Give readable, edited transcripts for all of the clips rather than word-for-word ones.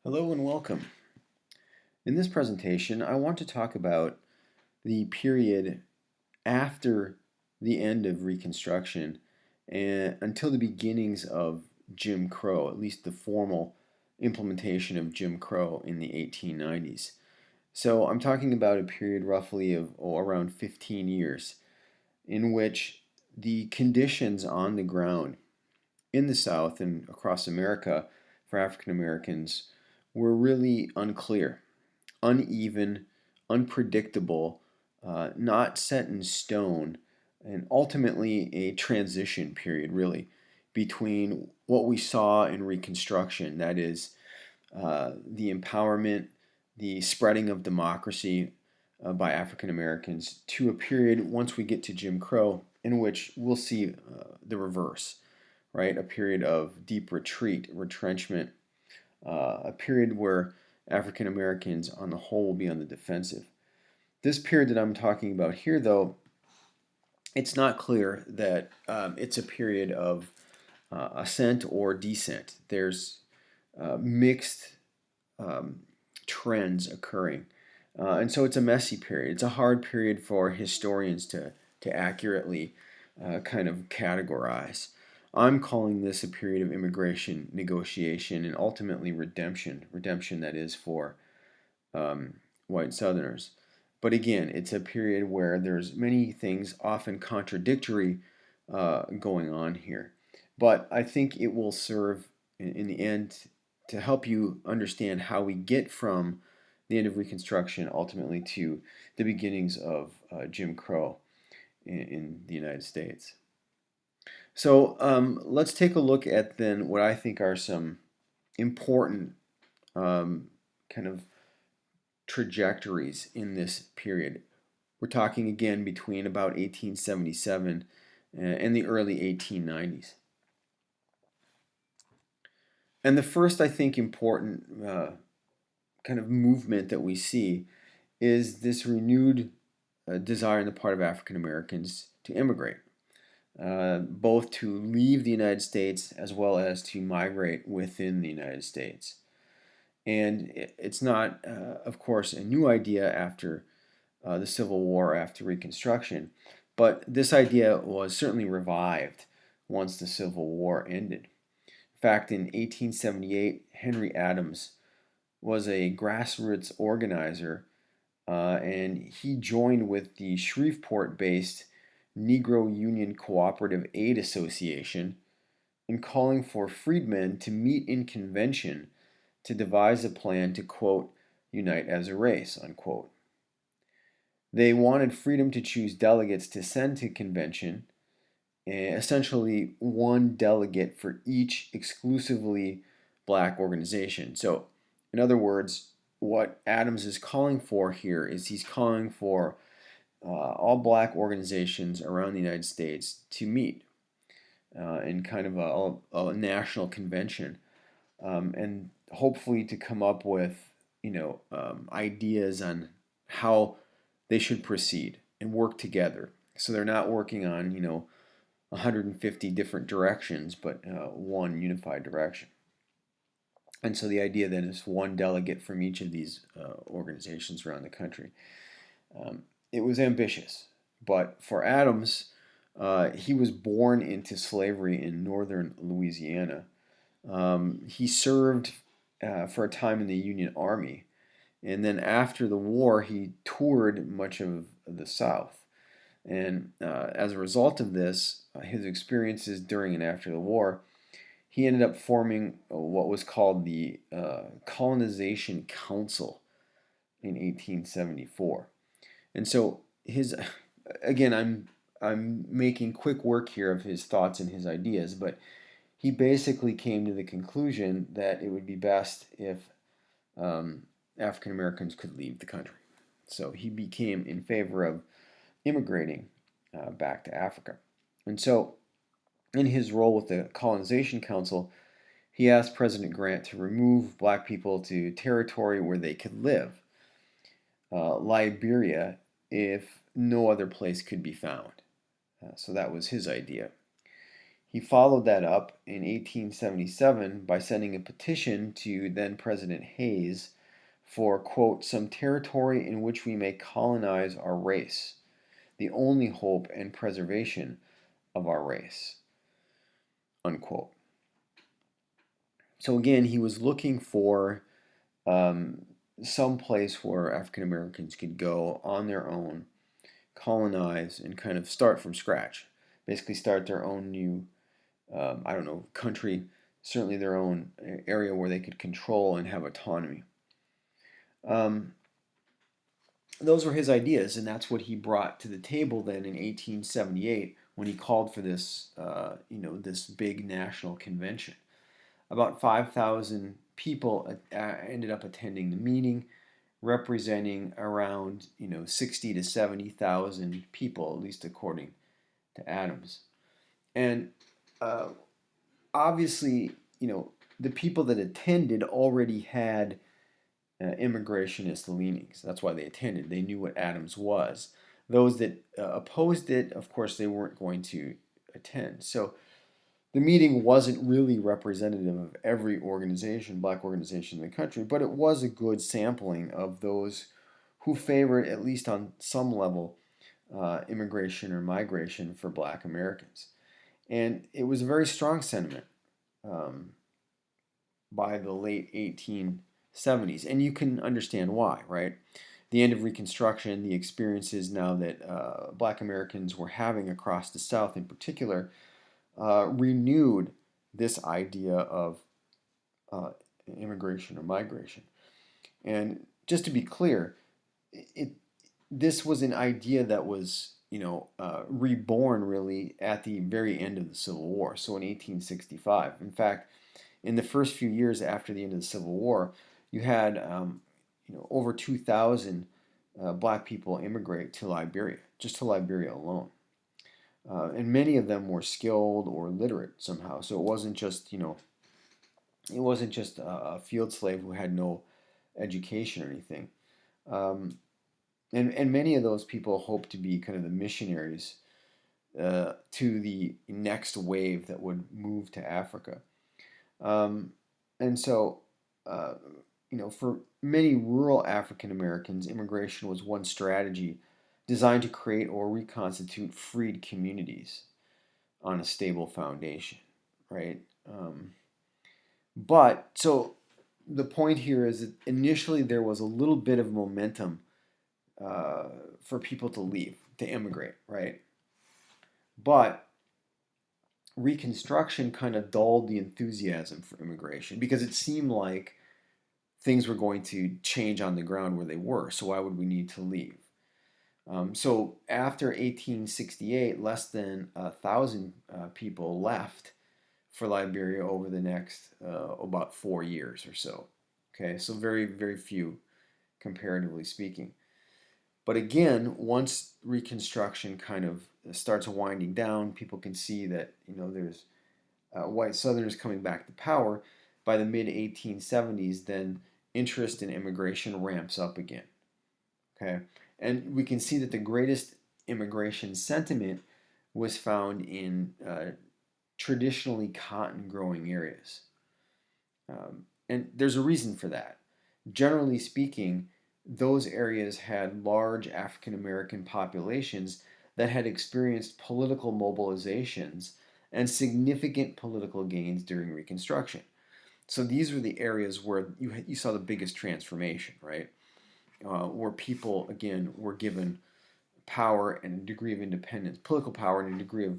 Hello and welcome. In this presentation, I want to talk about the period after the end of Reconstruction and until the beginnings of Jim Crow, at least the formal implementation of Jim Crow in the 1890s. So I'm talking about a period roughly of around 15 years in which the conditions on the ground in the South and across America for African Americans were really unclear, uneven, unpredictable, not set in stone, and ultimately a transition period, really, between what we saw in Reconstruction, that is, the empowerment, the spreading of democracy by African Americans, to a period once we get to Jim Crow in which we'll see the reverse, right? A period of deep retreat, retrenchment, a period where African Americans on the whole will be on the defensive. This period that I'm talking about here, though, it's not clear that it's a period of ascent or descent. There's mixed um, trends occurring. And so it's a messy period. It's a hard period for historians to accurately kind of categorize. I'm calling this a period of immigration, negotiation, and ultimately redemption. Redemption, that is, for white Southerners. But again, it's a period where there's many things, often contradictory, going on here. But I think it will serve in the end to help you understand how we get from the end of Reconstruction ultimately to the beginnings of Jim Crow in the United States. So let's take a look at then what I think are some important kind of trajectories in this period. We're talking again between about 1877 and the early 1890s. And the first, I think, important kind of movement that we see is this renewed desire on the part of African Americans to immigrate, both to leave the United States as well as to migrate within the United States. And it's not, of course, a new idea after the Civil War, after Reconstruction, but this idea was certainly revived once the Civil War ended. In fact, in 1878, Henry Adams was a grassroots organizer, and he joined with the Shreveport-based Negro Union Cooperative Aid Association in calling for freedmen to meet in convention to devise a plan to, quote, unite as a race, unquote. They wanted freedom to choose delegates to send to convention, essentially one delegate for each exclusively black organization. So, in other words, what Adams is calling for here is he's calling for all black organizations around the United States to meet in kind of a national convention, and hopefully to come up with ideas on how they should proceed and work together. So they're not working on 150 different directions, but one unified direction. And so the idea then is one delegate from each of these organizations around the country. It was ambitious, but for Adams, he was born into slavery in northern Louisiana. He served for a time in the Union Army, and then after the war, he toured much of the South. And as a result of this, his experiences during and after the war, he ended up forming what was called the Colonization Council in 1874. And so his, again, I'm making quick work here of his thoughts and his ideas, but he basically came to the conclusion that it would be best if African Americans could leave the country. So he became in favor of immigrating back to Africa. And so, in his role with the Colonization Council, he asked President Grant to remove black people to territory where they could live, Liberia, if no other place could be found. So that was his idea. He followed that up in 1877 by sending a petition to then President Hayes for, quote, some territory in which we may colonize our race, the only hope and preservation of our race, unquote. So again, he was looking for some place where African Americans could go on their own, colonize, and kind of start from scratch. Basically, start their own new, country, certainly their own area where they could control and have autonomy. Um, those were his ideas, and that's what he brought to the table then in 1878 when he called for this, this big national convention. About 5,000 people ended up attending the meeting, representing around 60 to 70,000 people, at least according to Adams. And uh, obviously, the people that attended already had immigrationist leanings. That's why they attended. They knew what Adams was. Those that opposed it, of course, they weren't going to attend. So the meeting wasn't really representative of every organization, black organization in the country, but it was a good sampling of those who favored, at least on some level, immigration or migration for black Americans. And it was a very strong sentiment um, by the late 1870s. And you can understand why, right? The end of Reconstruction, the experiences now that black Americans were having across the South in particular, renewed this idea of uh, immigration or migration. And just to be clear, it this was an idea that was reborn really at the very end of the Civil War. So in 1865, in fact, in the first few years after the end of the Civil War, you had over 2,000 black people immigrate to Liberia, just to Liberia alone. And many of them were skilled or literate somehow. So it wasn't just a field slave who had no education or anything. Um, and many of those people hoped to be kind of the missionaries to the next wave that would move to Africa. Um, and so, uh, for many rural African Americans, immigration was one strategy designed to create or reconstitute freed communities on a stable foundation, right? But so the point here is that initially there was a little bit of momentum for people to leave, to immigrate, right? But Reconstruction kind of dulled the enthusiasm for immigration because it seemed like things were going to change on the ground where they were. So why would we need to leave? So after 1868, less than 1,000 people left for Liberia over the next about 4 years or so. Okay, so very, very few comparatively speaking. But again, once Reconstruction kind of starts winding down, people can see that there's white Southerners coming back to power. By the mid 1870s, then interest in immigration ramps up again. Okay, and we can see that the greatest immigration sentiment was found in traditionally cotton growing areas. And there's a reason for that. Generally speaking, those areas had large African American populations that had experienced political mobilizations and significant political gains during Reconstruction. So these were the areas where you saw the biggest transformation, right? Where people, again, were given power and a degree of independence, political power and a degree of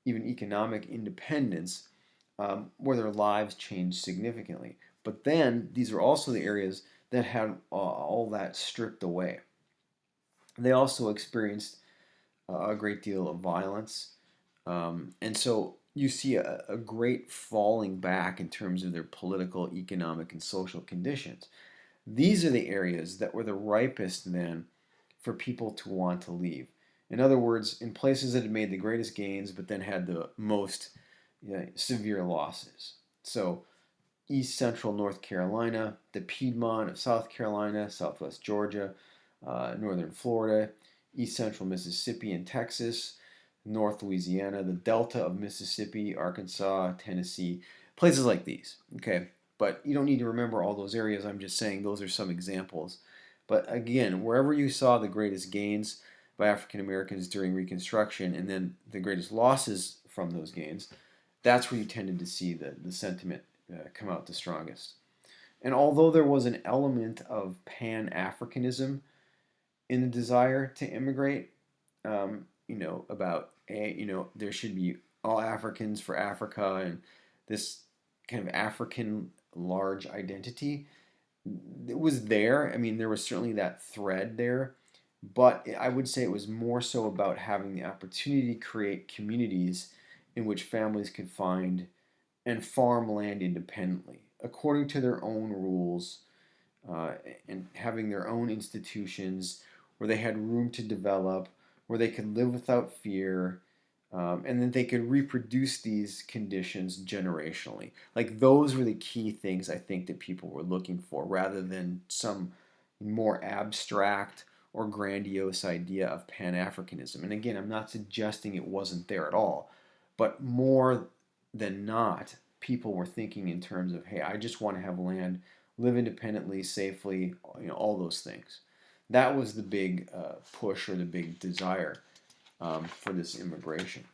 even economic independence, where their lives changed significantly. But then these are also the areas that had all that stripped away. They also experienced a great deal of violence. And so you see a great falling back in terms of their political, economic, and social conditions. These are the areas that were the ripest then for people to want to leave. In other words, in places that had made the greatest gains but then had the most severe losses. So, East Central North Carolina, the Piedmont of South Carolina, Southwest Georgia, Northern Florida, East Central Mississippi and Texas, North Louisiana, the Delta of Mississippi, Arkansas, Tennessee, places like these. Okay, but you don't need to remember all those areas. I'm just saying those are some examples. But again, wherever you saw the greatest gains by African Americans during Reconstruction and then the greatest losses from those gains, that's where you tended to see the sentiment come out the strongest. And although there was an element of Pan Africanism in the desire to immigrate, about there should be all Africans for Africa and this kind of African large identity. It was there. I mean, there was certainly that thread there, but I would say it was more so about having the opportunity to create communities in which families could find and farm land independently according to their own rules, uh, and having their own institutions where they had room to develop, where they could live without fear, and then they could reproduce these conditions generationally. Like those were the key things I think that people were looking for, rather than some more abstract or grandiose idea of Pan Africanism. And again, I'm not suggesting it wasn't there at all, but more than not, people were thinking in terms of, hey, I just want to have land, live independently, safely, all those things. That was the big push or the big desire for this immigration.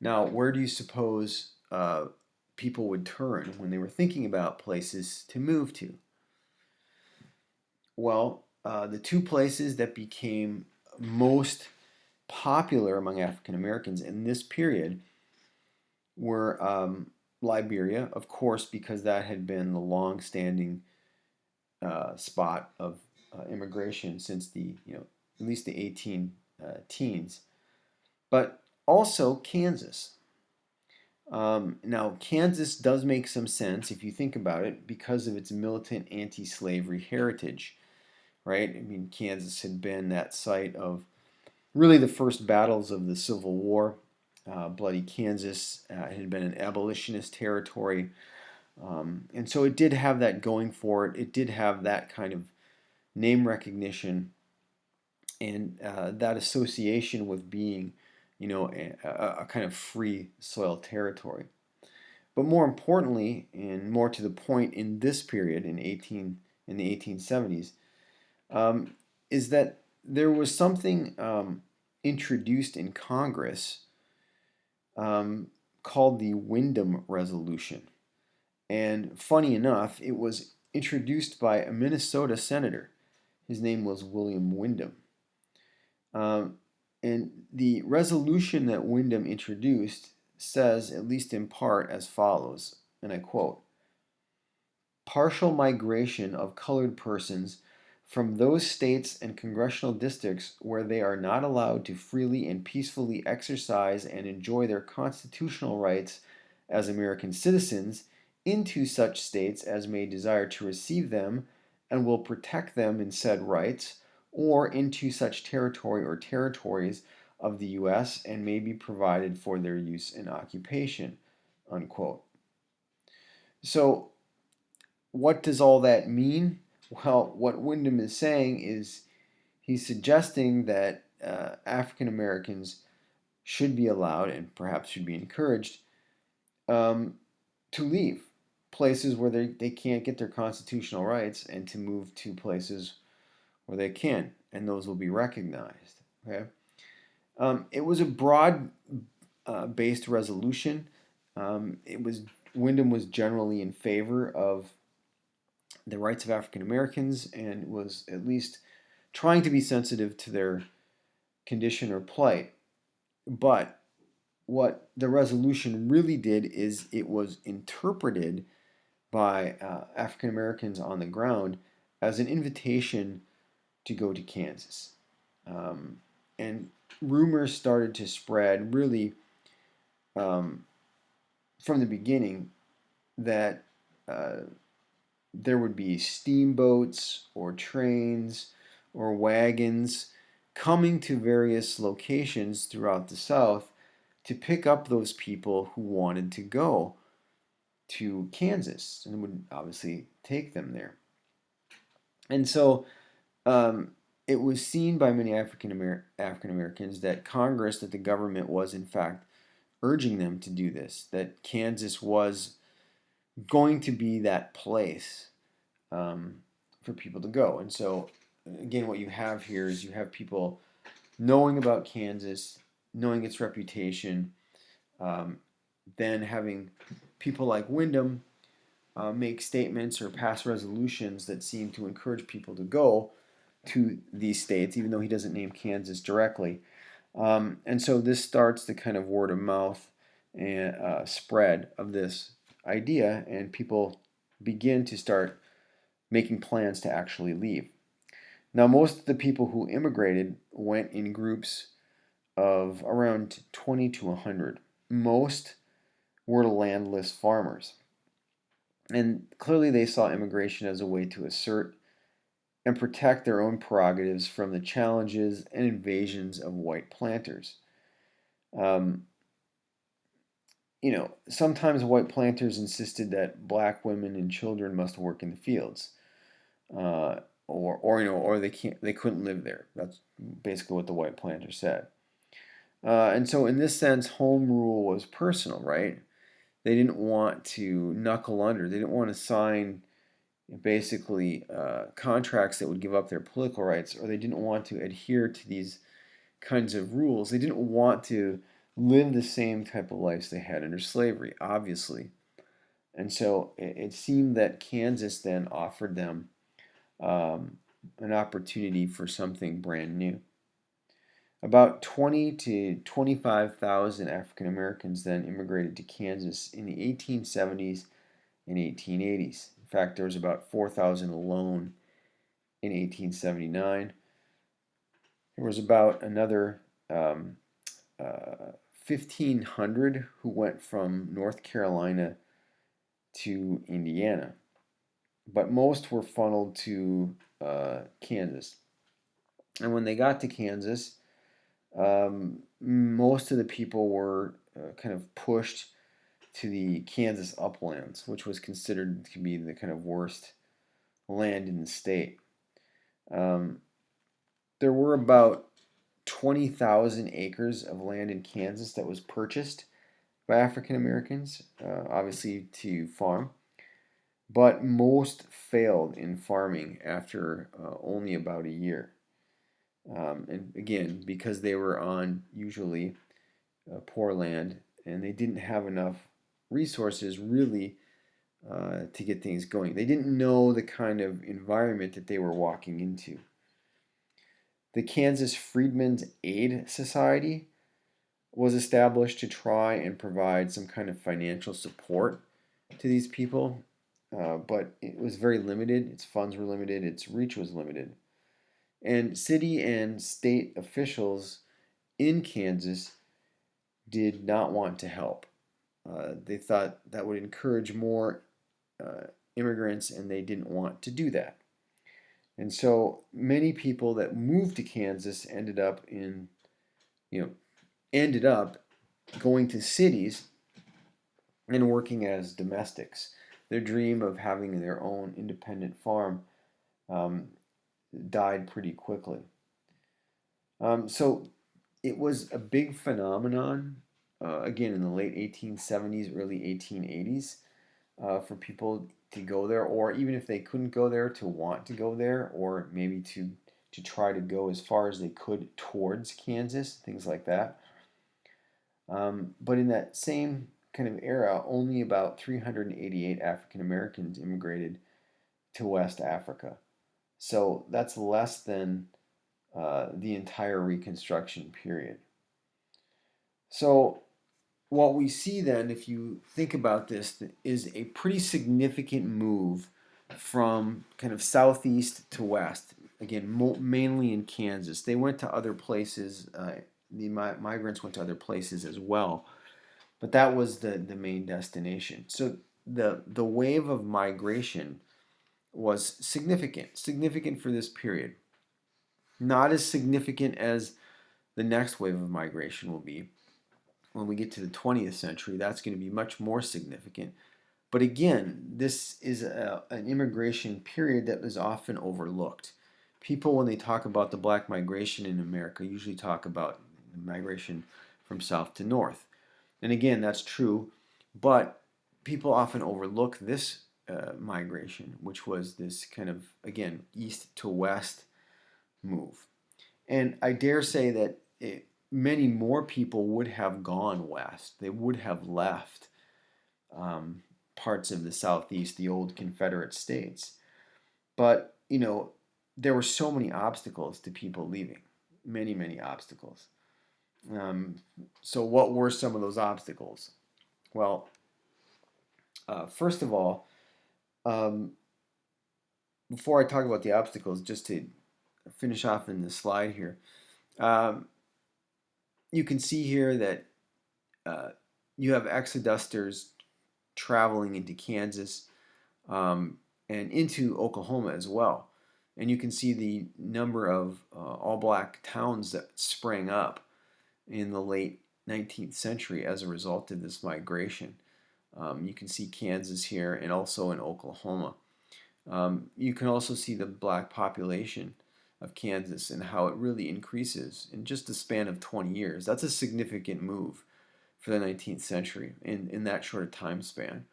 Now, where do you suppose people would turn when they were thinking about places to move to? Well, the two places that became most popular among African Americans in this period were Liberia, of course, because that had been the long-standing spot of immigration since the at least the 18 teens, but also Kansas. Now, Kansas does make some sense if you think about it because of its militant anti-slavery heritage, right? I mean, Kansas had been that site of really the first battles of the Civil War. Bloody Kansas had been an abolitionist territory. And so it did have that going for it. It did have that kind of name recognition and that association with being, a kind of free soil territory. But more importantly, and more to the point in this period in the 1870s, um, is that there was something introduced in Congress um, called the Wyndham Resolution. And funny enough, it was introduced by a Minnesota senator. His name was William Wyndham. Um, and the resolution that Wyndham introduced says, at least in part, as follows, and I quote: partial migration of colored persons from those states and congressional districts where they are not allowed to freely and peacefully exercise and enjoy their constitutional rights as American citizens into such states as may desire to receive them and will protect them in said rights, or into such territory or territories of the U.S. and may be provided for their use and occupation. Unquote. So, what does all that mean? Well, what Wyndham is saying is he's suggesting that African Americans should be allowed and perhaps should be encouraged um, to leave places where they can't get their constitutional rights and to move to places where they can, and those will be recognized. Okay, it was a broad based resolution. It was Wyndham was generally in favor of the rights of African Americans and was at least trying to be sensitive to their condition or plight. But what the resolution really did is it was interpreted by African Americans on the ground as an invitation to go to Kansas. Um, and rumors started to spread really um, from the beginning that uh, there would be steamboats or trains or wagons coming to various locations throughout the South to pick up those people who wanted to go to Kansas and would obviously take them there. And so um, it was seen by many African Americans that Congress, that the government was in fact urging them to do this, that Kansas was going to be that place um, for people to go. And so, again, what you have here is you have people knowing about Kansas, knowing its reputation, um, then having people like Wyndham make statements or pass resolutions that seem to encourage people to go to these states, even though he doesn't name Kansas directly. And so this starts the kind of word of mouth and spread of this idea, and people begin to start making plans to actually leave. Now, most of the people who immigrated went in groups of around 20 to 100. Most were landless farmers. And clearly, they saw immigration as a way to assert and protect their own prerogatives from the challenges and invasions of white planters. Um, sometimes white planters insisted that black women and children must work in the fields, or they couldn't live there. That's basically what the white planters said. And so, in this sense, home rule was personal, right? They didn't want to knuckle under. They didn't want to sign basically contracts that would give up their political rights, or they didn't want to adhere to these kinds of rules. They didn't want to live the same type of lives they had under slavery, obviously. And so it seemed that Kansas then offered them an opportunity for something brand new. About 20 to 25,000 African Americans then immigrated to Kansas in the 1870s and 1880s. In fact, there was about 4,000 alone in 1879. There was about another 1,500 who went from North Carolina to Indiana, but most were funneled to Kansas. And when they got to Kansas, most of the people were kind of pushed to the Kansas uplands, which was considered to be the kind of worst land in the state. Um, there were about 20,000 acres of land in Kansas that was purchased by African Americans, obviously to farm, but most failed in farming after only about a year. And again, because they were on usually poor land and they didn't have enough resources really to get things going. They didn't know the kind of environment that they were walking into. The Kansas Freedmen's Aid Society was established to try and provide some kind of financial support to these people, but it was very limited. Its funds were limited, its reach was limited. And city and state officials in Kansas did not want to help. They thought that would encourage more immigrants, and they didn't want to do that. And so many people that moved to Kansas ended up going to cities and working as domestics. Their dream of having their own independent farm um, died pretty quickly. So it was a big phenomenon, again, in the late 1870s, early 1880s, for people to go there, or even if they couldn't go there, to want to go there, or maybe to try to go as far as they could towards Kansas, things like that. But in that same kind of era, only about 388 African Americans immigrated to West Africa. So that's less than the entire Reconstruction period. So what we see then, if you think about this, is a pretty significant move from kind of southeast to west. Again, mainly in Kansas. They went to other places. The migrants went to other places as well, but that was the main destination. So the wave of migration was significant for this period. Not as significant as the next wave of migration will be when we get to the 20th century. That's going to be much more significant. But again, this is an immigration period that is often overlooked People, when they talk about the black migration in America, usually talk about migration from south to north. And again, that's true, but people often overlook this migration, which was this kind of, again, east to west move. And I dare say that many more people would have gone west. They would have left um, parts of the Southeast, the old Confederate states. But, there were so many obstacles to people leaving, many, many obstacles. Um, so, what were some of those obstacles? Well, first of all, um, before I talk about the obstacles, just to finish off in the slide here, um, you can see here that uh, you have exodusters traveling into Kansas um, and into Oklahoma as well. And you can see the number of all black towns that sprang up in the late 19th century as a result of this migration. You can see Kansas here and also in Oklahoma. You can also see the black population of Kansas and how it really increases in just the span of 20 years. That's a significant move for the 19th century in that short a time span.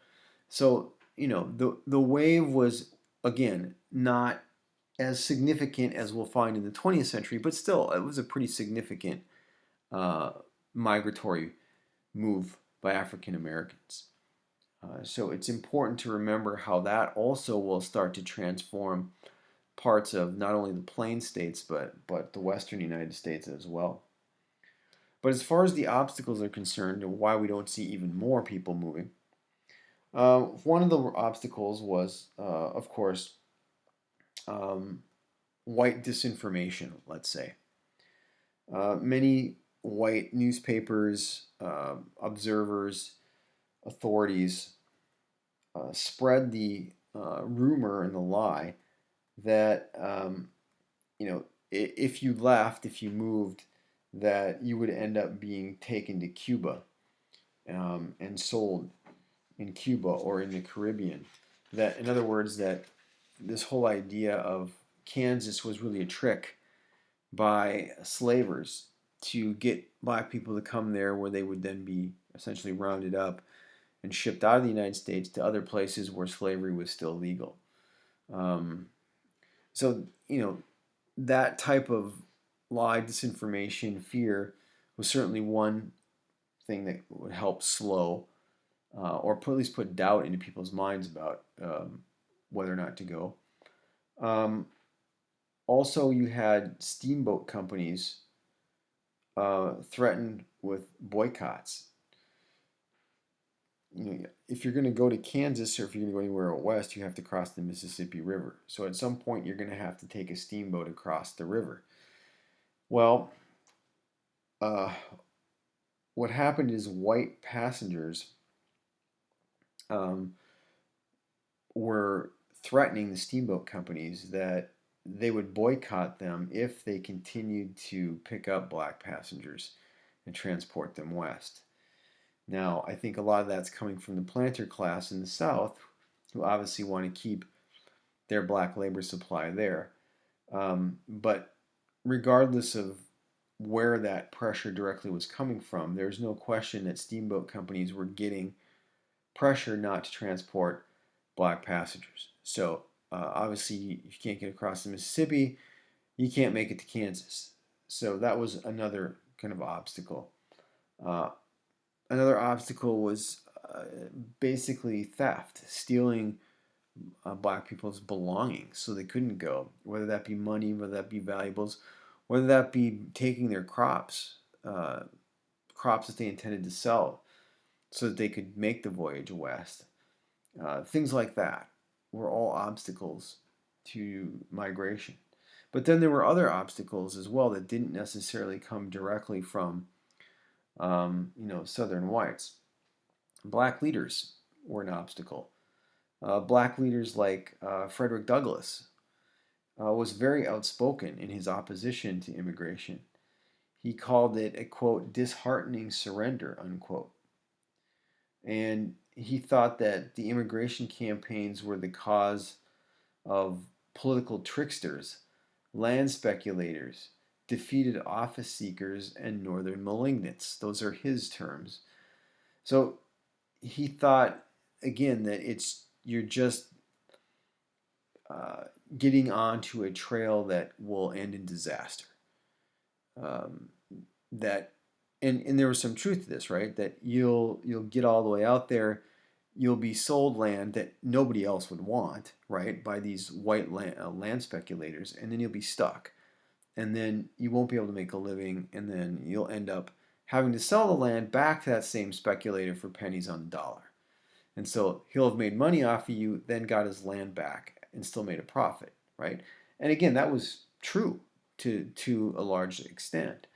So, the wave was, again, not as significant as we'll find in the 20th century, but still, it was a pretty significant uh, migratory move by African Americans. So it's important to remember how that also will start to transform parts of not only the Plain States but the Western United States as well. But as far as the obstacles are concerned, and why we don't see even more people moving, one of the obstacles was, of course, um, white disinformation. Let's say many white newspapers, observers, authorities spread the rumor and the lie that if you left, if you moved, that you would end up being taken to Cuba and sold in Cuba or in the Caribbean. That, in other words, that this whole idea of Kansas was really a trick by slavers to get black people to come there, where they would then be essentially rounded up and shipped out of the United States to other places where slavery was still legal. Um, so, that type of lie, disinformation, fear was certainly one thing that would help slow or at least put doubt into people's minds about whether or not to go. Um, Also, you had steamboat companies threatened with boycotts. If you're going to go to Kansas or if you're going to go anywhere out west, you have to cross the Mississippi River. So at some point, you're going to have to take a steamboat across the river. Well, uh, what happened is white passengers um, were threatening the steamboat companies that they would boycott them if they continued to pick up black passengers and transport them west. Now, I think a lot of that's coming from the planter class in the South, who obviously want to keep their black labor supply there. But regardless of where that pressure directly was coming from, there's no question that steamboat companies were getting pressure not to transport black passengers. So obviously, if you can't get across the Mississippi, you can't make it to Kansas. So that was another kind of obstacle. Uh, Another obstacle was basically theft, stealing black people's belongings so they couldn't go, whether that be money, whether that be valuables, whether that be taking their uh, crops that they intended to sell so that they could make the voyage west. Things like that were all obstacles to migration. But then there were other obstacles as well that didn't necessarily come directly from, Southern whites. Black leaders were an obstacle. Black leaders like Frederick Douglass was very outspoken in his opposition to immigration. He called it a quote, disheartening surrender, unquote. And he thought that the immigration campaigns were the cause of political tricksters land speculators, defeated office seekers, and northern malignants. Those are his terms. So he thought, again, that you're just uh, getting onto a trail that will end in disaster. Um, that and there was some truth to this, right? That you'll get all the way out there, you'll be sold land that nobody else would want, right, by these white land speculators, and then you'll be stuck, and then you won't be able to make a living, and then you'll end up having to sell the land back to that same speculator for pennies on the dollar. And so he'll have made money off of you, then got his land back and still made a profit, right? And again, that was true to a large extent.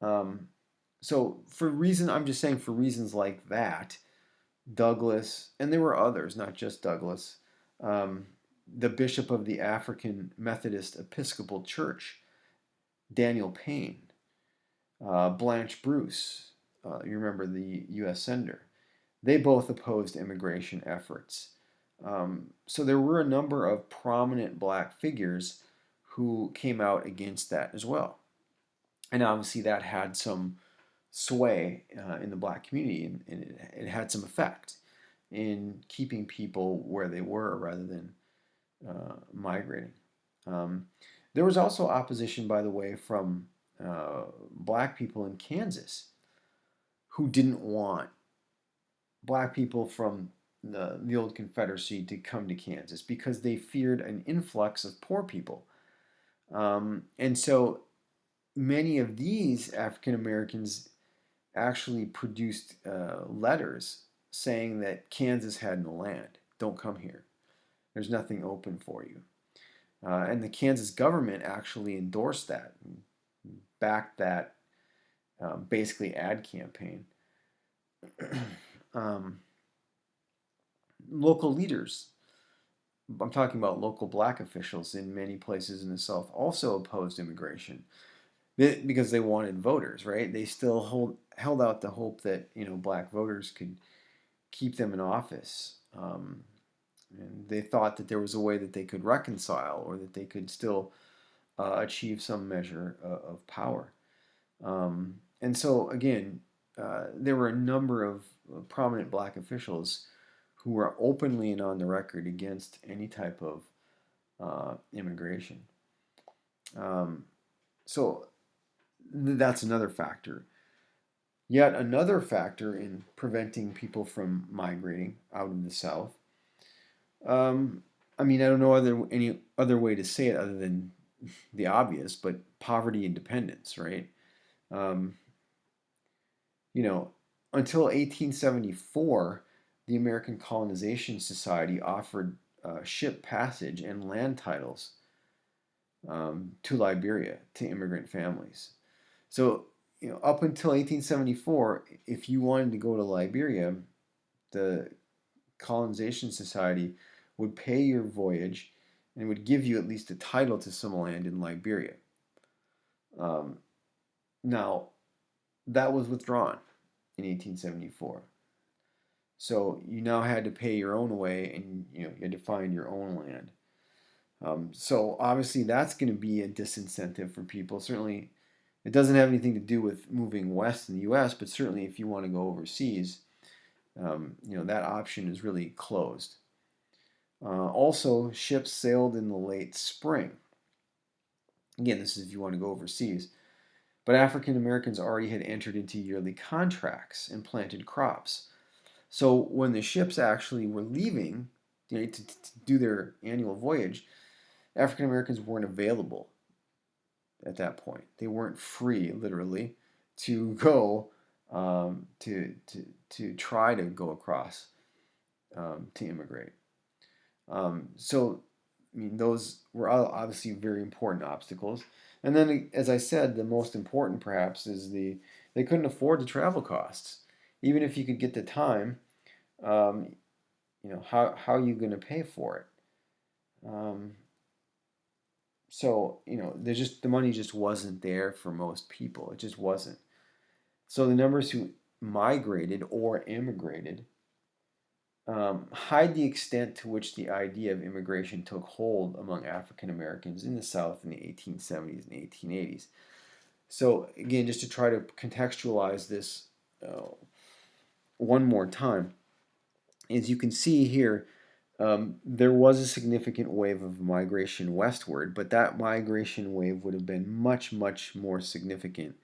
Um, so I'm just saying for reasons like that, Douglas, and there were others, not just Douglas, um, the bishop of the African Methodist Episcopal Church, Daniel Payne, Blanche Bruce, you remember the U.S. Senator, they both opposed immigration efforts. So there were a number of prominent black figures who came out against that as well. And obviously that had some sway in the black community, and it had some effect in keeping people where they were rather than migrating. Um, there was also opposition, by the way, from black people in Kansas who didn't want black people from the old Confederacy to come to Kansas because they feared an influx of poor people. And so many of these African Americans actually produced letters saying that Kansas had no land. Don't come here. There's nothing open for you. And the Kansas government actually endorsed that, backed that basically ad campaign. um, Local leaders, I'm talking about local black officials in many places in the South, also opposed immigration because they wanted voters, right? They still held out the hope that black voters could keep them in office. And they thought that there was a way that they could reconcile or that they could still achieve some measure of power. And so, again, there were a number of prominent black officials who were openly and on the record against any type of immigration. Um, so that's another factor. Yet another factor in preventing people from migrating out of the South. Um, I mean, I don't know any other way to say it other than the obvious, but poverty and dependence, right? Um, you know, until 1874, the American Colonization Society offered ship passage and land titles to Liberia to immigrant families. So, up until 1874, if you wanted to go to Liberia, the Colonization Society would pay your voyage and would give you at least a title to some land in Liberia. Um, Now, that was withdrawn in 1874. So you now had to pay your own way, and you had to find your own land. So obviously that's going to be a disincentive for people. Certainly, it doesn't have anything to do with moving west in the U.S., but certainly if you want to go overseas, that option is really closed. Also, ships sailed in the late spring. Again, this is if you want to go overseas. But African Americans already had entered into yearly contracts and planted crops. So when the ships actually were leaving to do their annual voyage, African Americans weren't available at that point. They weren't free, literally, to go to try to go across to immigrate. So, I mean, those were obviously very important obstacles. And then, as I said, the most important perhaps is they couldn't afford the travel costs. Even if you could get the time, um, how are you going to pay for it? So the money just wasn't there for most people. It just wasn't. So the numbers who migrated or immigrated hide the extent to which the idea of immigration took hold among African Americans in the South in the 1870s and 1880s. So, again, just to try to contextualize this uh, one more time, as you can see here, there was a significant wave of migration westward, but that migration wave would have been much, much more significant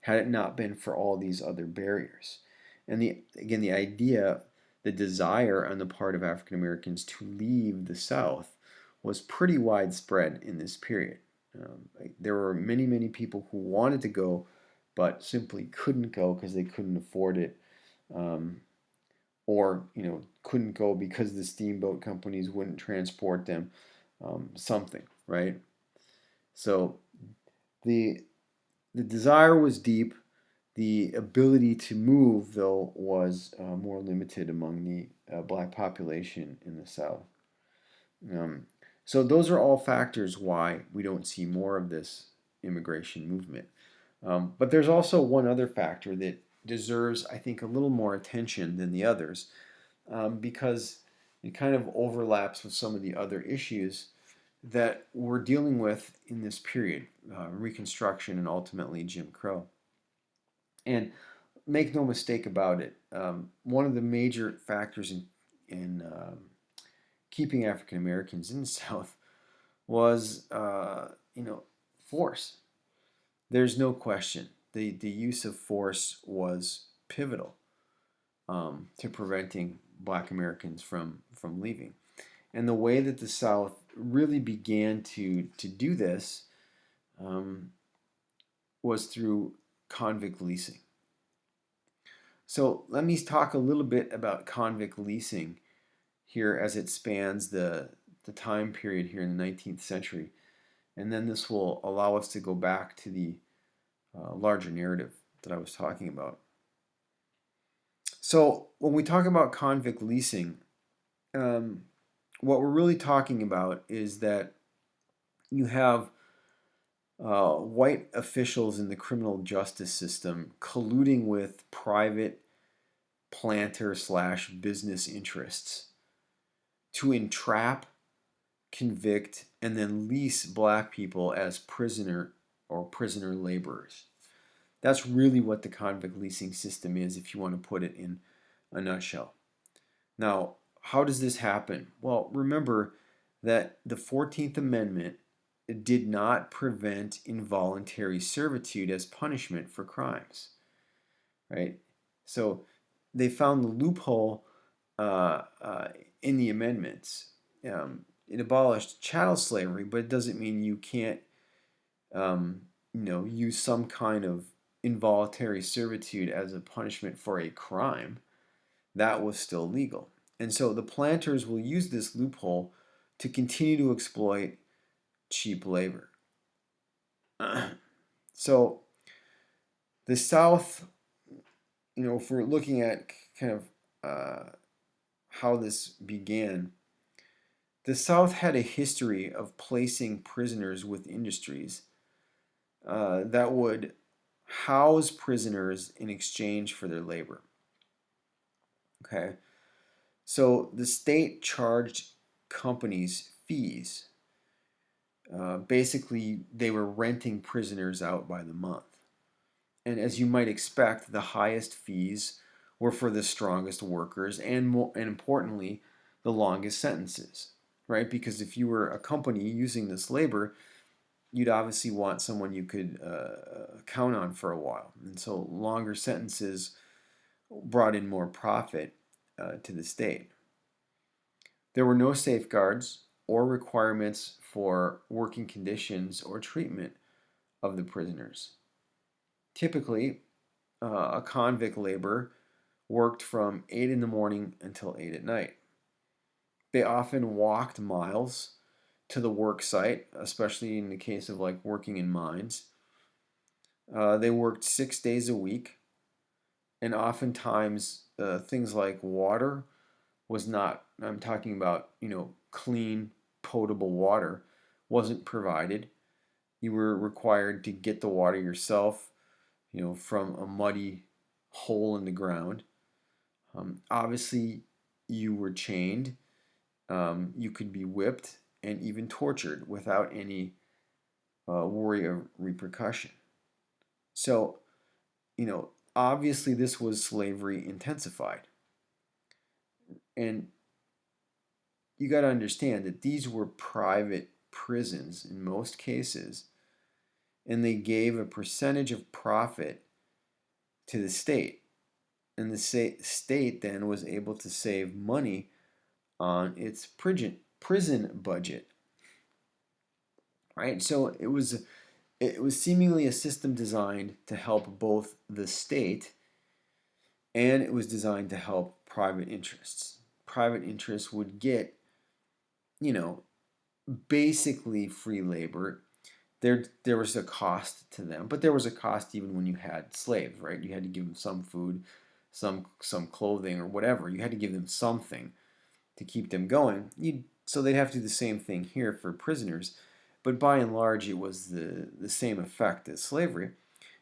had it not been for all these other barriers. And again, the idea, the desire on the part of African Americans to leave the South was pretty widespread in this period. There were many, many people who wanted to go, but simply couldn't go because they couldn't afford it. Um, or couldn't go because the steamboat companies wouldn't transport them, something, right? So the the desire was deep. The ability to move, though, was more limited among the black population in the South. Um, so those are all factors why we don't see more of this immigration movement. But there's also one other factor that deserves, I think, a little more attention than the others, because it kind of overlaps with some of the other issues that we're dealing with in this period, Reconstruction and ultimately Jim Crow. And make no mistake about it, one of the major factors in keeping African Americans in the South was, force. There's no question. The use of force was pivotal to preventing Black Americans from leaving. And the way that the South really began to do this um, was through convict leasing. So let me talk a little bit about convict leasing here as it spans the time period here in the 19th century. And then this will allow us to go back to the larger narrative that I was talking about. So when we talk about convict leasing, um, what we're really talking about is that you have white officials in the criminal justice system colluding with private planter slash business interests to entrap, convict, and then lease black people as prisoner or prisoner laborers. That's really what the convict leasing system is, if you want to put it in a nutshell. Now, how does this happen? Well, remember that the 14th Amendment did not prevent involuntary servitude as punishment for crimes, right? So they found the loophole in the amendments. It abolished chattel slavery, but it doesn't mean you can't, use some kind of involuntary servitude as a punishment for a crime. That was still legal. And so the planters will use this loophole to continue to exploit cheap labor. So the South, if we're looking at kind of how this began, the South had a history of placing prisoners with industries that would house prisoners in exchange for their labor. Okay, so the state charged companies fees. Basically, they were renting prisoners out by the month. And as you might expect, the highest fees were for the strongest workers and importantly, the longest sentences, right? Because if you were a company using this labor, you'd obviously want someone you could count on for a while. And so longer sentences brought in more profit to the state. There were no safeguards or requirements for working conditions or treatment of the prisoners. Typically, a convict laborer worked from 8 in the morning until 8 at night. They often walked miles to the work site, especially in the case of like working in mines. They worked 6 days a week, and oftentimes things like water was not, I'm talking about, clean, potable water, wasn't provided. You were required to get the water yourself, from a muddy hole in the ground. Obviously, you were chained, you could be whipped, and even tortured without any worry of repercussion. So, obviously this was slavery intensified. And you got to understand that these were private prisons in most cases, and they gave a percentage of profit to the state. And the state then was able to save money on its prison budget, right? So it was seemingly a system designed to help both the state, and it was designed to help private interests. Private interests would get, you know, basically free labor. There was a cost to them, but there was a cost even when you had slaves, right? You had to give them some food, some clothing or whatever. You had to give them something to keep them going. So they'd have to do the same thing here for prisoners, but by and large it was the same effect as slavery.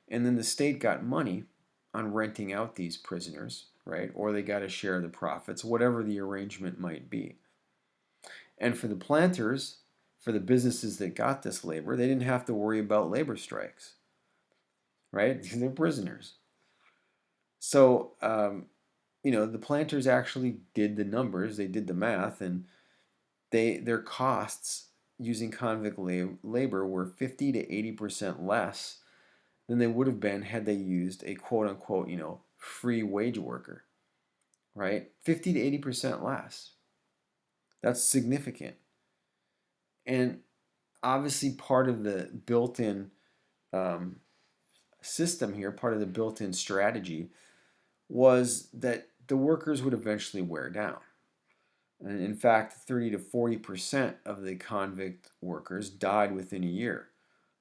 And then the state got money on renting out these prisoners, right? Or they got a share of the profits, whatever the arrangement might be. And for the planters, for the businesses that got this labor, they didn't have to worry about labor strikes, right? They're prisoners. So, the planters actually did the numbers, they did the math, and their costs using convict labor were 50 to 80% less than they would have been had they used a quote unquote, free wage worker, right? 50 to 80% less. That's significant. And obviously, part of the built in um, system here, part of the built in strategy, was that the workers would eventually wear down. And in fact, 30 to 40% of the convict workers died within a year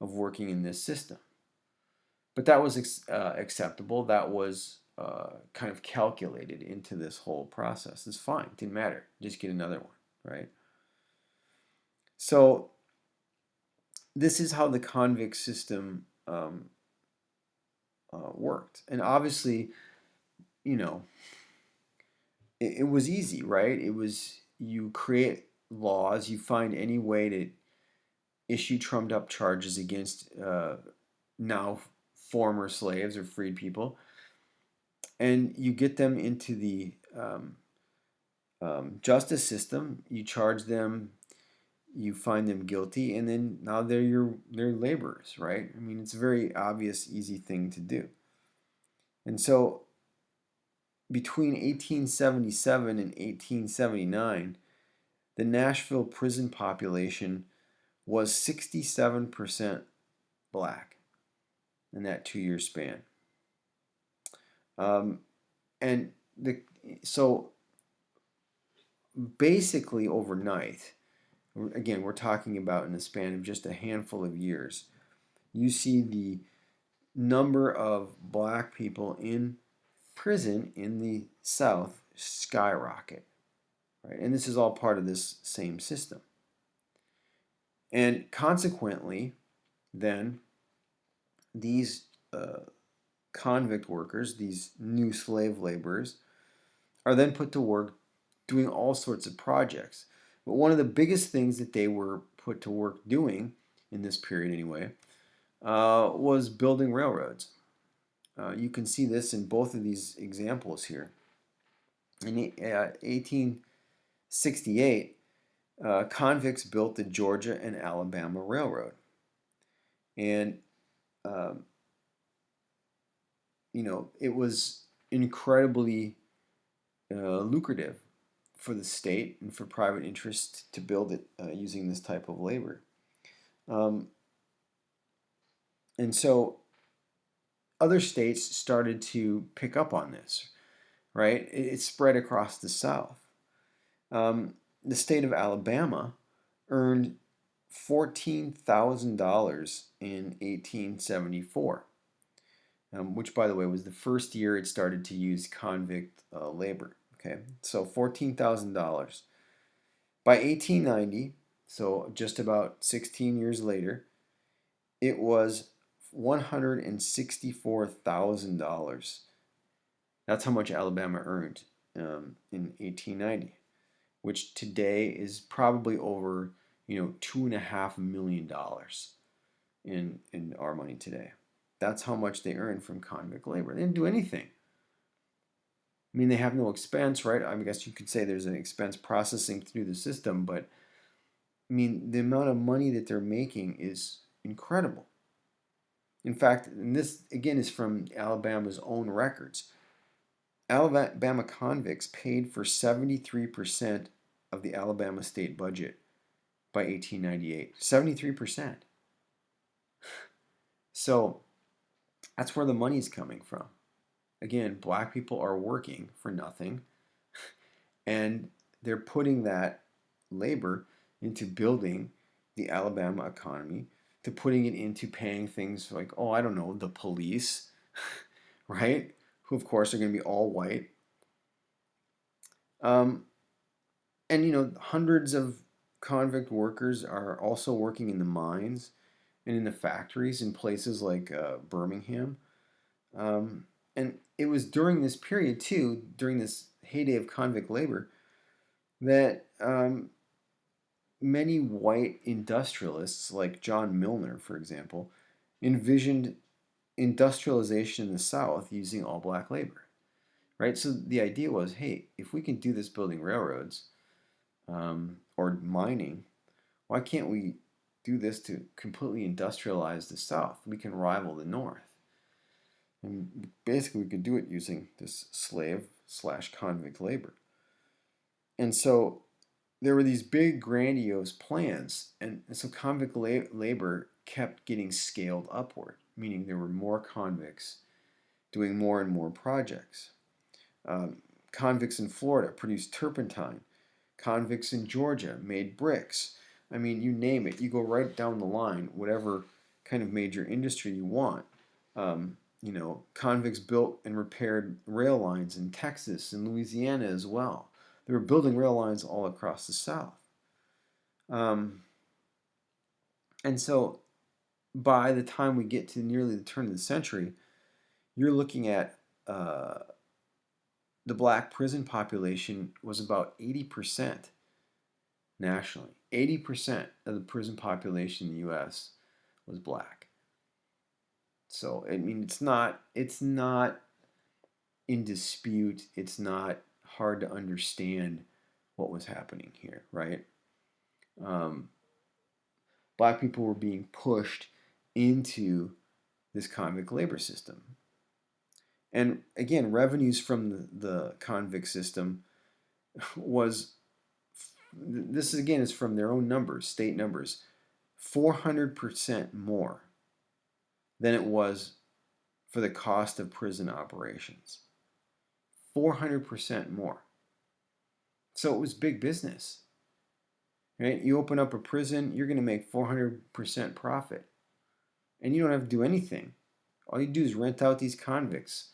of working in this system. But that was acceptable. That was kind of calculated into this whole process. It's fine. It didn't matter. Just get another one, right? So this is how the convict system worked. And obviously, you know, it was easy, right? It was, you create laws, you find any way to issue trumped up charges against now former slaves or freed people, and you get them into the justice system. You charge them, you find them guilty, and then now they're laborers, right? I mean, it's a very obvious, easy thing to do. And so between 1877 and 1879, the Nashville prison population was 67% black in that 2 year span. Um, and so basically overnight, again, we're talking about in the span of just a handful of years, you see the number of black people in prison in the South skyrocket, right? And this is all part of this same system. And consequently, then, these convict workers, these new slave laborers, are then put to work doing all sorts of projects. But one of the biggest things that they were put to work doing in this period, anyway, was building railroads. You can see this in both of these examples here. In 1868, convicts built the Georgia and Alabama Railroad. And, um, it was incredibly lucrative for the state and for private interests to build it using this type of labor. Um, and so other states started to pick up on this, right? It spread across the South. The state of Alabama earned $14,000 in 1874, which, by the way, was the first year it started to use convict labor. Okay, so $14,000. By 1890, so just about 16 years later, it was $164,000. That's how much Alabama earned in 1890, which today is probably over $2.5 million in our money today. That's how much they earned from convict labor. They didn't do anything. I mean, they have no expense, right? I guess you could say there's an expense processing through the system, but I mean, the amount of money that they're making is incredible. In fact, and this again is from Alabama's own records. Alabama convicts paid for 73% of the Alabama state budget by 1898. 73%. So that's where the money's coming from. Again, black people are working for nothing, and they're putting that labor into building the Alabama economy, to putting it into paying things like, oh, I don't know, the police, right? Who, of course, are going to be all white. And, hundreds of convict workers are also working in the mines and in the factories in places like Birmingham. And it was during this period, too, during this heyday of convict labor, that many white industrialists, like John Milner, for example, envisioned industrialization in the South using all black labor, right? So the idea was, hey, if we can do this building railroads or mining, why can't we do this to completely industrialize the South? We can rival the North. And basically, we could do it using this slave/convict labor. And so there were these big, grandiose plans, and so convict labor kept getting scaled upward, meaning there were more convicts doing more and more projects. Convicts in Florida produced turpentine. Convicts in Georgia made bricks. I mean, you name it. You go right down the line, whatever kind of major industry you want. Convicts built and repaired rail lines in Texas and Louisiana as well. They were building rail lines all across the South. And so by the time we get to nearly the turn of the century, you're looking at the black prison population was about 80% nationally. 80% of the prison population in the U.S. was black. So I mean, it's not in dispute. It's not hard to understand what was happening here, right? Black people were being pushed into this convict labor system. And again, revenues from the convict system was, this again is from their own numbers, state numbers, 400% more than it was for the cost of prison operations. 400% more. So it was big business. Right? You open up a prison, you're going to make 400% profit. And you don't have to do anything. All you do is rent out these convicts.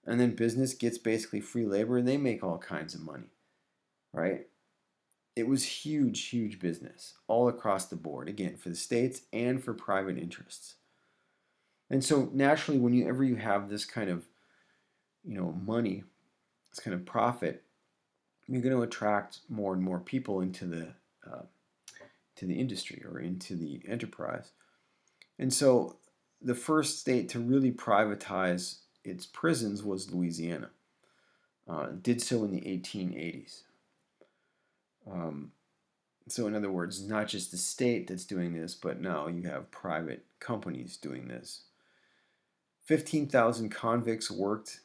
And then business gets basically free labor and they make all kinds of money. Right? It was huge, huge business all across the board, again, for the states and for private interests. And so naturally, whenever you have this kind of, money, this kind of profit, you're going to attract more and more people into the industry or into the enterprise. And so the first state to really privatize its prisons was Louisiana. It did so in the 1880s. So in other words, not just the state that's doing this, but now you have private companies doing this. 15,000 convicts worked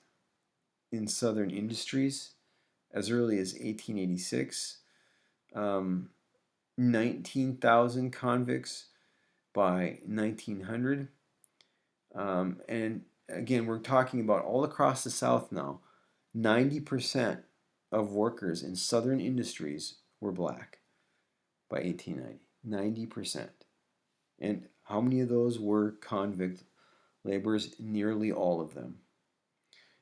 in southern industries as early as 1886. 19,000 convicts by 1900. And again, we're talking about all across the South now. 90% of workers in southern industries were black by 1890. 90%. And how many of those were convict laborers? Nearly all of them.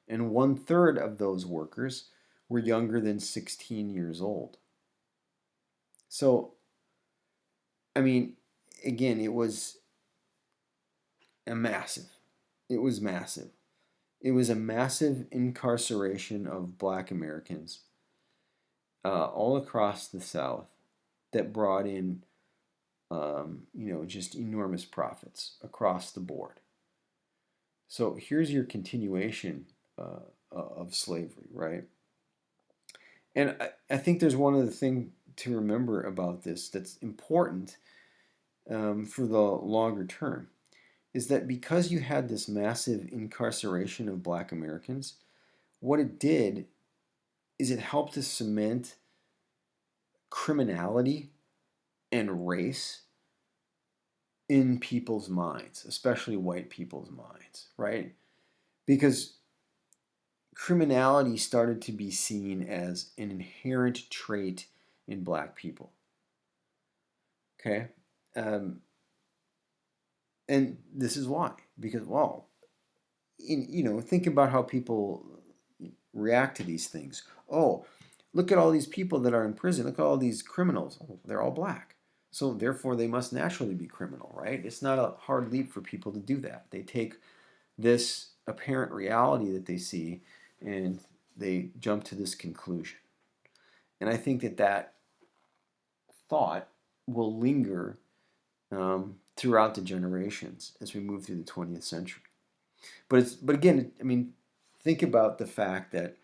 And 1/3 of those workers were younger than 16 years old. So, I mean, again, it was massive. It was massive. It was a massive incarceration of black Americans all across the South that brought in, just enormous profits across the board. So here's your continuation of slavery, right? And I think there's one other thing to remember about this that's important for the longer term is that because you had this massive incarceration of black Americans, what it did is it helped to cement criminality and race in people's minds, especially white people's minds, right? Because criminality started to be seen as an inherent trait in black people. Okay? Um, and this is why. Because, well, think about how people react to these things. Oh, look at all these people that are in prison. Look at all these criminals. Oh, they're all black. So therefore, they must naturally be criminal, right? It's not a hard leap for people to do that. They take this apparent reality that they see and they jump to this conclusion. And I think that thought will linger throughout the generations as we move through the 20th century. But again, I mean, think about the fact that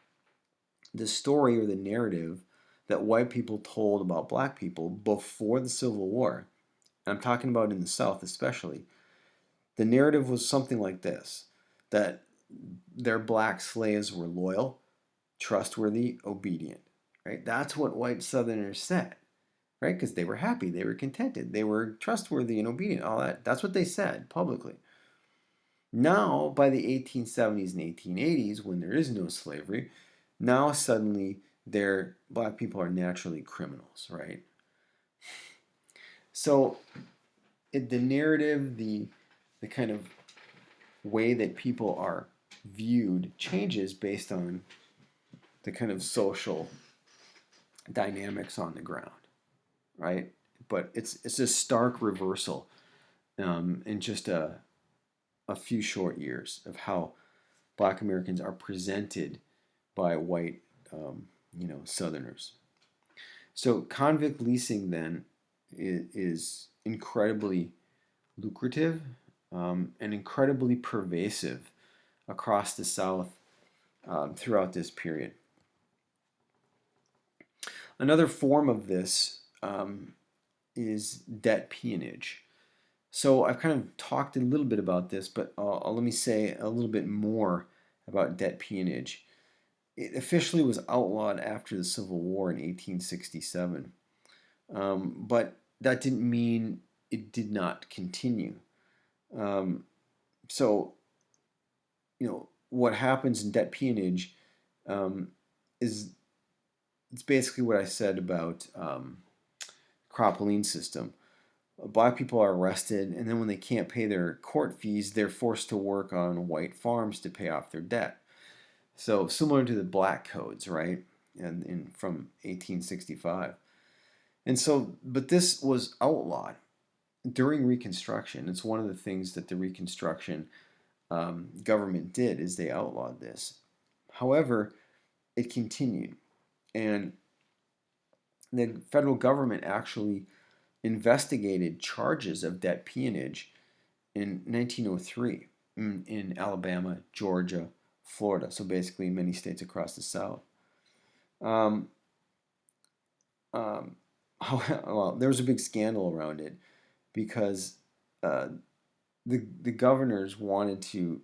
the story or the narrative that white people told about black people before the Civil War, and I'm talking about in the South especially, the narrative was something like this: that their black slaves were loyal, trustworthy, obedient. Right? That's what white Southerners said. Right? Because they were happy, they were contented, they were trustworthy and obedient. All that. That's what they said publicly. Now, by the 1870s and 1880s, when there is no slavery, now suddenly black people are naturally criminals, right? So the narrative, the kind of way that people are viewed changes based on the kind of social dynamics on the ground, right? But it's a stark reversal in just a few short years of how black Americans are presented by white, Southerners. So convict leasing then is incredibly lucrative and incredibly pervasive across the South throughout this period. Another form of this is debt peonage. So I've kind of talked a little bit about this, but let me say a little bit more about debt peonage. It officially was outlawed after the Civil War in 1867, but that didn't mean it did not continue. Um, so, what happens in debt peonage is it's basically what I said about Kropotkin system. Black people are arrested, and then when they can't pay their court fees, they're forced to work on white farms to pay off their debt. So similar to the Black Codes, right? And from 1865. And so, but this was outlawed during Reconstruction. It's one of the things that the Reconstruction government did is they outlawed this. However, it continued, and the federal government actually investigated charges of debt peonage in 1903 in Alabama, Georgia, Florida, so basically many states across the South. Um, um, well, there was a big scandal around it because uh, the governors wanted to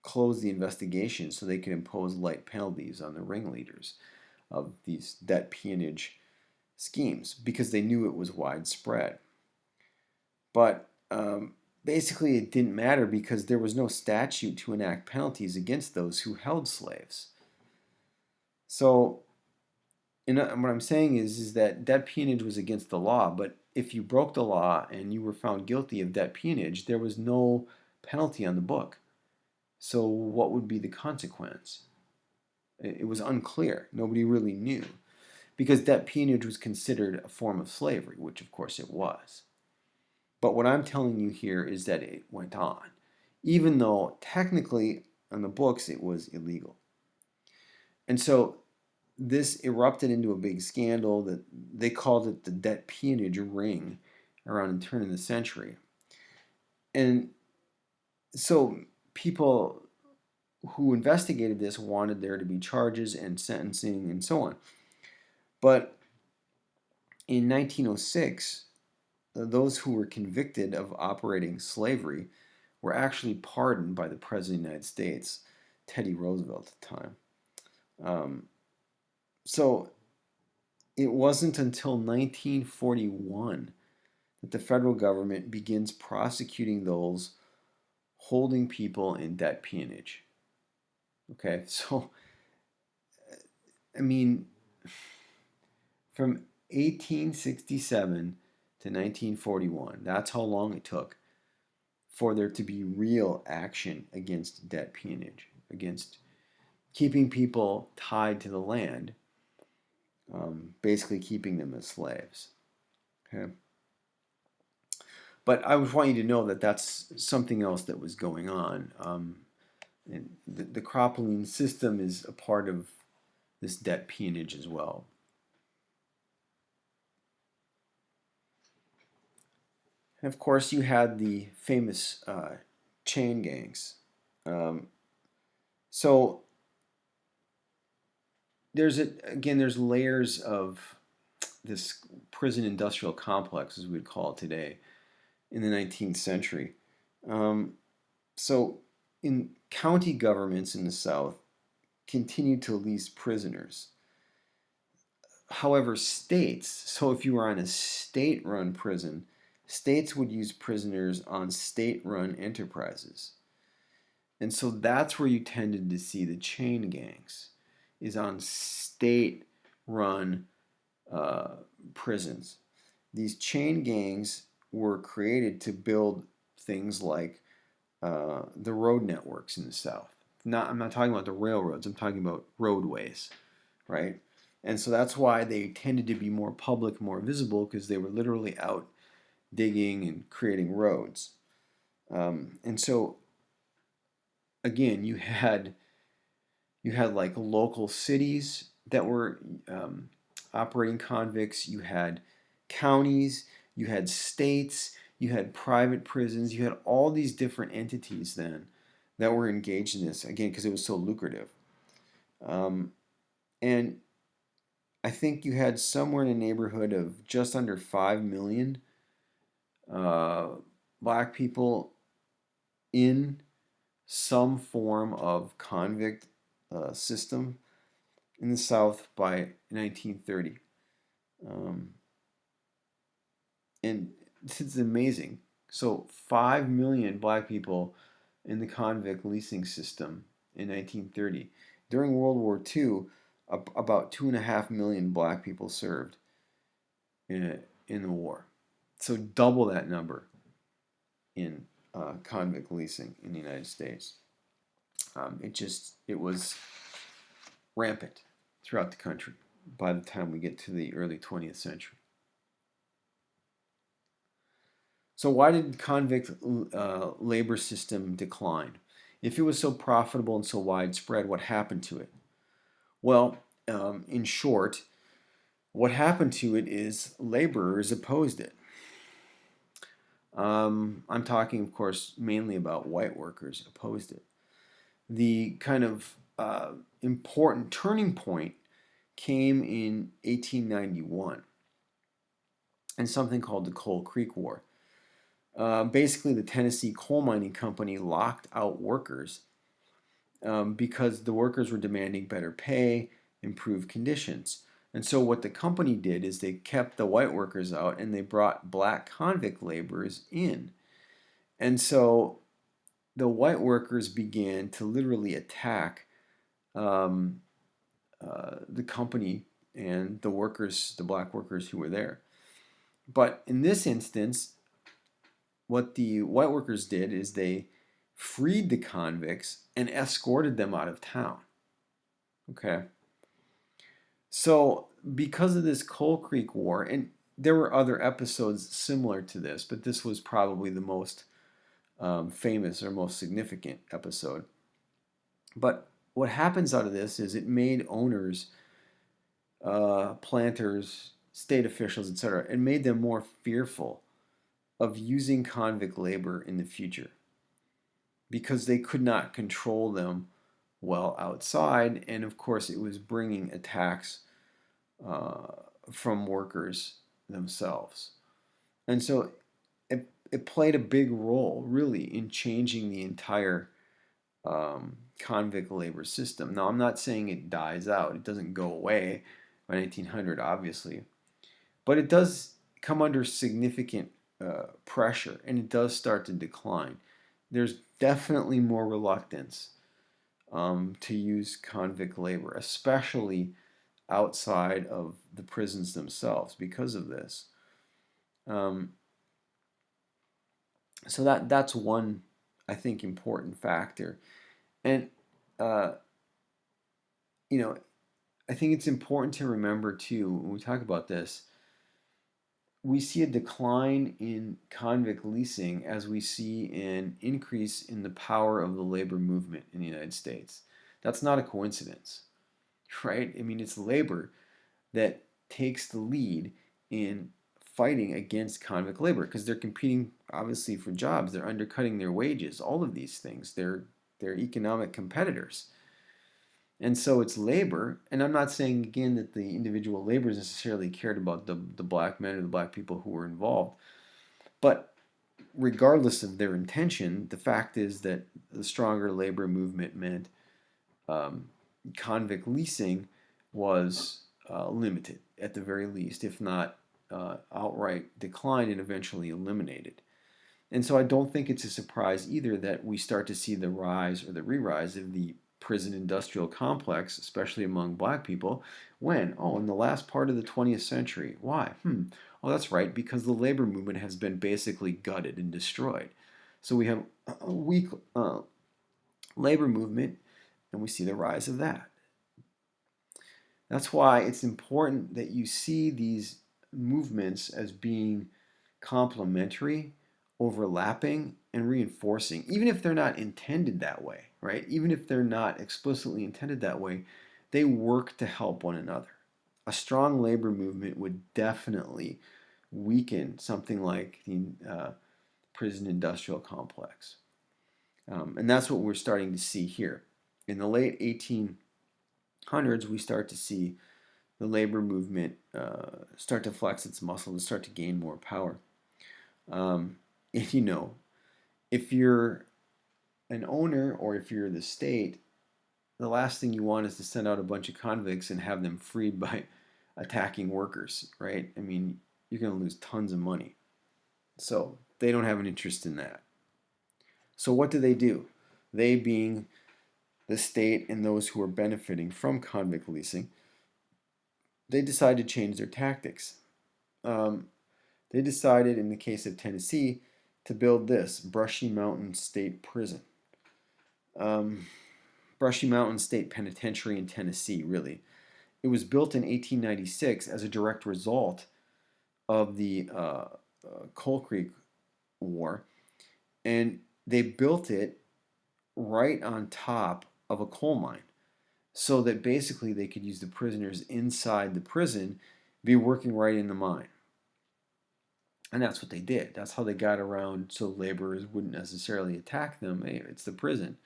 close the investigation so they could impose light penalties on the ringleaders of these debt peonage schemes because they knew it was widespread. But basically, it didn't matter because there was no statute to enact penalties against those who held slaves. So, what I'm saying is that debt peonage was against the law, but if you broke the law and you were found guilty of debt peonage, there was no penalty on the book. So, what would be the consequence? It was unclear. Nobody really knew because debt peonage was considered a form of slavery, which of course it was. But what I'm telling you here is that it went on, even though technically on the books, it was illegal. And so this erupted into a big scandal that they called it the debt peonage ring around the turn of the century. And so people who investigated this wanted there to be charges and sentencing and so on. But in 1906, those who were convicted of operating slavery were actually pardoned by the President of the United States, Teddy Roosevelt at the time. So it wasn't until 1941 that the federal government begins prosecuting those holding people in debt peonage. Okay, so, I mean, from 1867 to 1941, that's how long it took for there to be real action against debt peonage, against keeping people tied to the land, basically keeping them as slaves. Okay. But I would want you to know that that's something else that was going on. And the Cropline system is a part of this debt peonage as well. And of course, you had the famous chain gangs. So there's layers of this prison industrial complex, as we'd call it today, in the 19th century. So in county governments in the South continued to lease prisoners. However, states, so if you were on a state-run prison, states would use prisoners on state-run enterprises. And so that's where you tended to see the chain gangs, is on state-run prisons. These chain gangs were created to build things like the road networks in the South. I'm not talking about the railroads, I'm talking about roadways, right? And so that's why they tended to be more public, more visible, because they were literally out digging and creating roads. And so, again, you had like local cities that were operating convicts. You had counties. You had states. You had private prisons. You had all these different entities then that were engaged in this, again, because it was so lucrative. And I think you had somewhere in the neighborhood of just under 5 million black people in some form of convict system in the South by 1930. And this is amazing. So 5 million black people in the convict leasing system in 1930. During World War II, about 2.5 million black people served in the war. So double that number in convict leasing in the United States. It was rampant throughout the country by the time we get to the early 20th century. So why did convict labor system decline? If it was so profitable and so widespread, what happened to it? Well, in short, what happened to it is laborers opposed it. I'm talking, of course, mainly about white workers opposed it. The kind of important turning point came in 1891 and something called the Coal Creek War. Basically, the Tennessee Coal Mining Company locked out workers because the workers were demanding better pay, improved conditions. And so what the company did is they kept the white workers out and they brought black convict laborers in. And so the white workers began to literally attack the company and the workers, the black workers who were there. But in this instance, what the white workers did is they freed the convicts and escorted them out of town. Okay. So because of this Coal Creek War, and there were other episodes similar to this, but this was probably the most famous or most significant episode. But what happens out of this is it made owners, planters, state officials, etc., it made them more fearful of using convict labor in the future because they could not control them well outside. And of course, it was bringing attacks uh, from workers themselves. And so it played a big role, really, in changing the entire convict labor system. Now, I'm not saying it dies out, it doesn't go away by 1900, obviously, but it does come under significant pressure and it does start to decline. There's definitely more reluctance to use convict labor, especially outside of the prisons themselves because of this. Um, so that's one, I think, important factor. And uh, you know, I think it's important to remember too when we talk about this. We see a decline in convict leasing as we see an increase in the power of the labor movement in the United States. That's not a coincidence, right? I mean, it's labor that takes the lead in fighting against convict labor because they're competing obviously for jobs, they're undercutting their wages, all of these things. They're economic competitors. And so it's labor, and I'm not saying again that the individual laborers necessarily cared about the black men or the black people who were involved, but regardless of their intention, the fact is that the stronger labor movement meant um, convict leasing was limited at the very least, if not outright declined and eventually eliminated. And so I don't think it's a surprise either that we start to see the rise or the re-rise of the prison industrial complex, especially among black people, when? Oh, in the last part of the 20th century. Why? Oh, that's right, because the labor movement has been basically gutted and destroyed. So we have a weak labor movement, and we see the rise of that. That's why it's important that you see these movements as being complementary, overlapping, and reinforcing, even if they're not intended that way, right? Even if they're not explicitly intended that way, they work to help one another. A strong labor movement would definitely weaken something like the prison industrial complex. And that's what we're starting to see here. In the late 1800s, we start to see the labor movement start to flex its muscle and start to gain more power. Um, you know, if you're an owner or if you're the state, the last thing you want is to send out a bunch of convicts and have them freed by attacking workers, right? I mean, you're going to lose tons of money. So they don't have an interest in that. So what do? They, being the state and those who are benefiting from convict leasing, they decide to change their tactics. Um, They decided, in the case of Tennessee, to build this Brushy Mountain State Prison. Um, Brushy Mountain State Penitentiary in Tennessee, really. It was built in 1896 as a direct result of the Coal Creek War, and they built it right on top of a coal mine so that basically they could use the prisoners inside the prison be working right in the mine. And that's what they did. That's how they got around so laborers wouldn't necessarily attack them. Hey, it's the prison.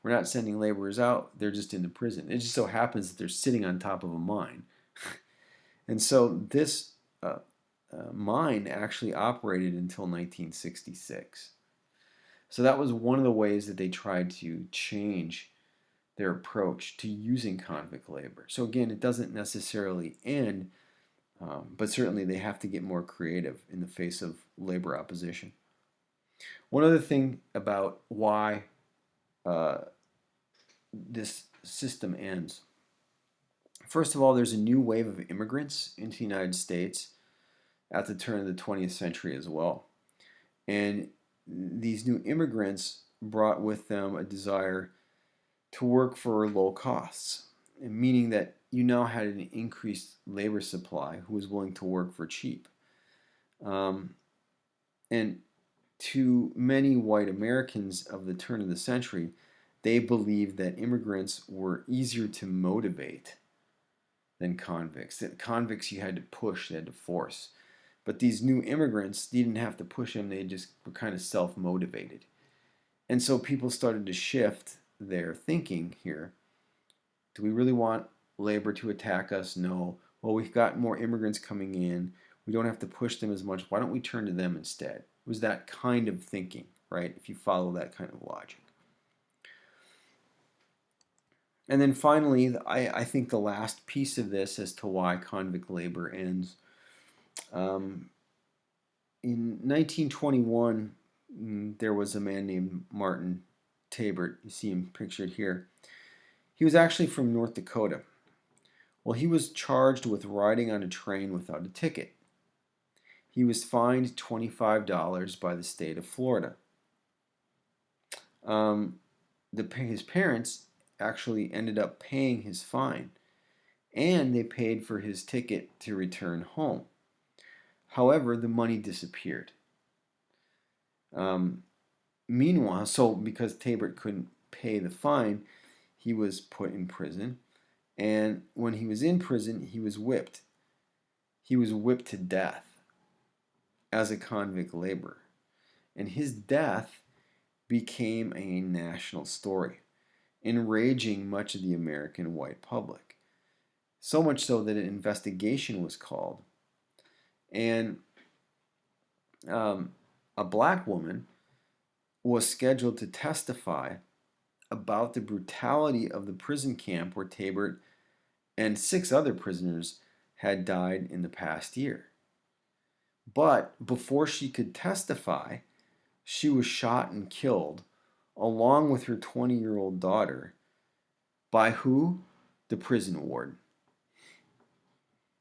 We're not sending laborers out, they're just in the prison. It just so happens that they're sitting on top of a mine. And so this mine actually operated until 1966. So that was one of the ways that they tried to change their approach to using convict labor. So again, it doesn't necessarily end, but certainly they have to get more creative in the face of labor opposition. One other thing about why uh, this system ends. First of all, there's a new wave of immigrants into the United States at the turn of the 20th century as well. And these new immigrants brought with them a desire to work for low costs, meaning that you now had an increased labor supply who was willing to work for cheap. Um, and to many white Americans of the turn of the century, they believed that immigrants were easier to motivate than convicts. That convicts you had to push, you had to force. But these new immigrants, you didn't have to push them, they just were kind of self-motivated. And so people started to shift their thinking here. Do we really want labor to attack us? No. Well, we've got more immigrants coming in. We don't have to push them as much. Why don't we turn to them instead? It was that kind of thinking, right? If you follow that kind of logic. And then finally, I think the last piece of this as to why convict labor ends. In 1921, there was a man named Martin Tabert. You see him pictured here. He was actually from North Dakota. Well, he was charged with riding on a train without a ticket. He was fined $25 by the state of Florida. His parents actually ended up paying his fine, and they paid for his ticket to return home. However, the money disappeared. Meanwhile, so because Tabert couldn't pay the fine, he was put in prison. And when he was in prison, he was whipped. He was whipped to death as a convict laborer. And his death became a national story, enraging much of the American white public. So much so that an investigation was called. And a black woman was scheduled to testify about the brutality of the prison camp where Tabert and 6 other prisoners had died in the past year. But before she could testify, she was shot and killed along with her 20-year-old daughter by who? The prison warden.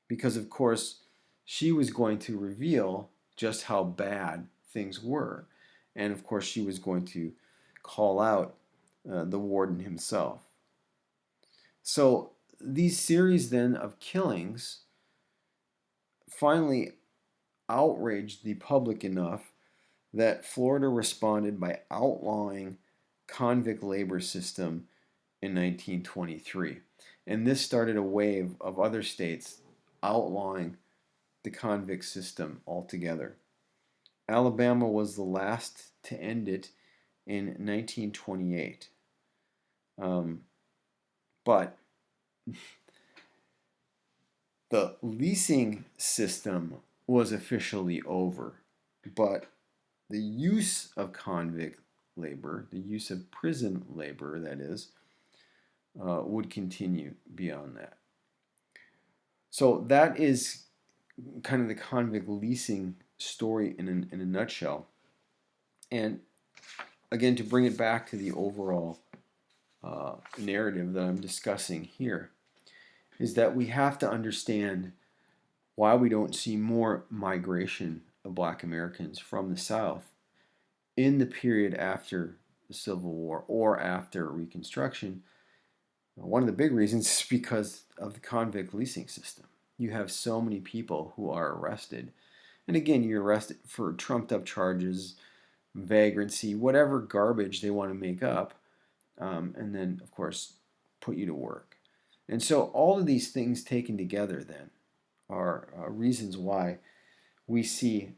Because of course, she was going to reveal just how bad things were. And of course, she was going to call out the warden himself. So these series then of killings finally outraged the public enough that Florida responded by outlawing convict labor system in 1923. And this started a wave of other states outlawing the convict system altogether. Alabama was the last to end it in 1928. But the leasing system was officially over. But the use of convict labor, the use of prison labor, that is, would continue beyond that. So that is kind of the convict leasing story in a nutshell. And again, to bring it back to the overall narrative that I'm discussing here, is that we have to understand why we don't see more migration of Black Americans from the South in the period after the Civil War or after Reconstruction. One of the big reasons is because of the convict leasing system. You have so many people who are arrested. And again, you're arrested for trumped up charges, vagrancy, whatever garbage they want to make up, and then, of course, put you to work. And so all of these things taken together then are reasons why we see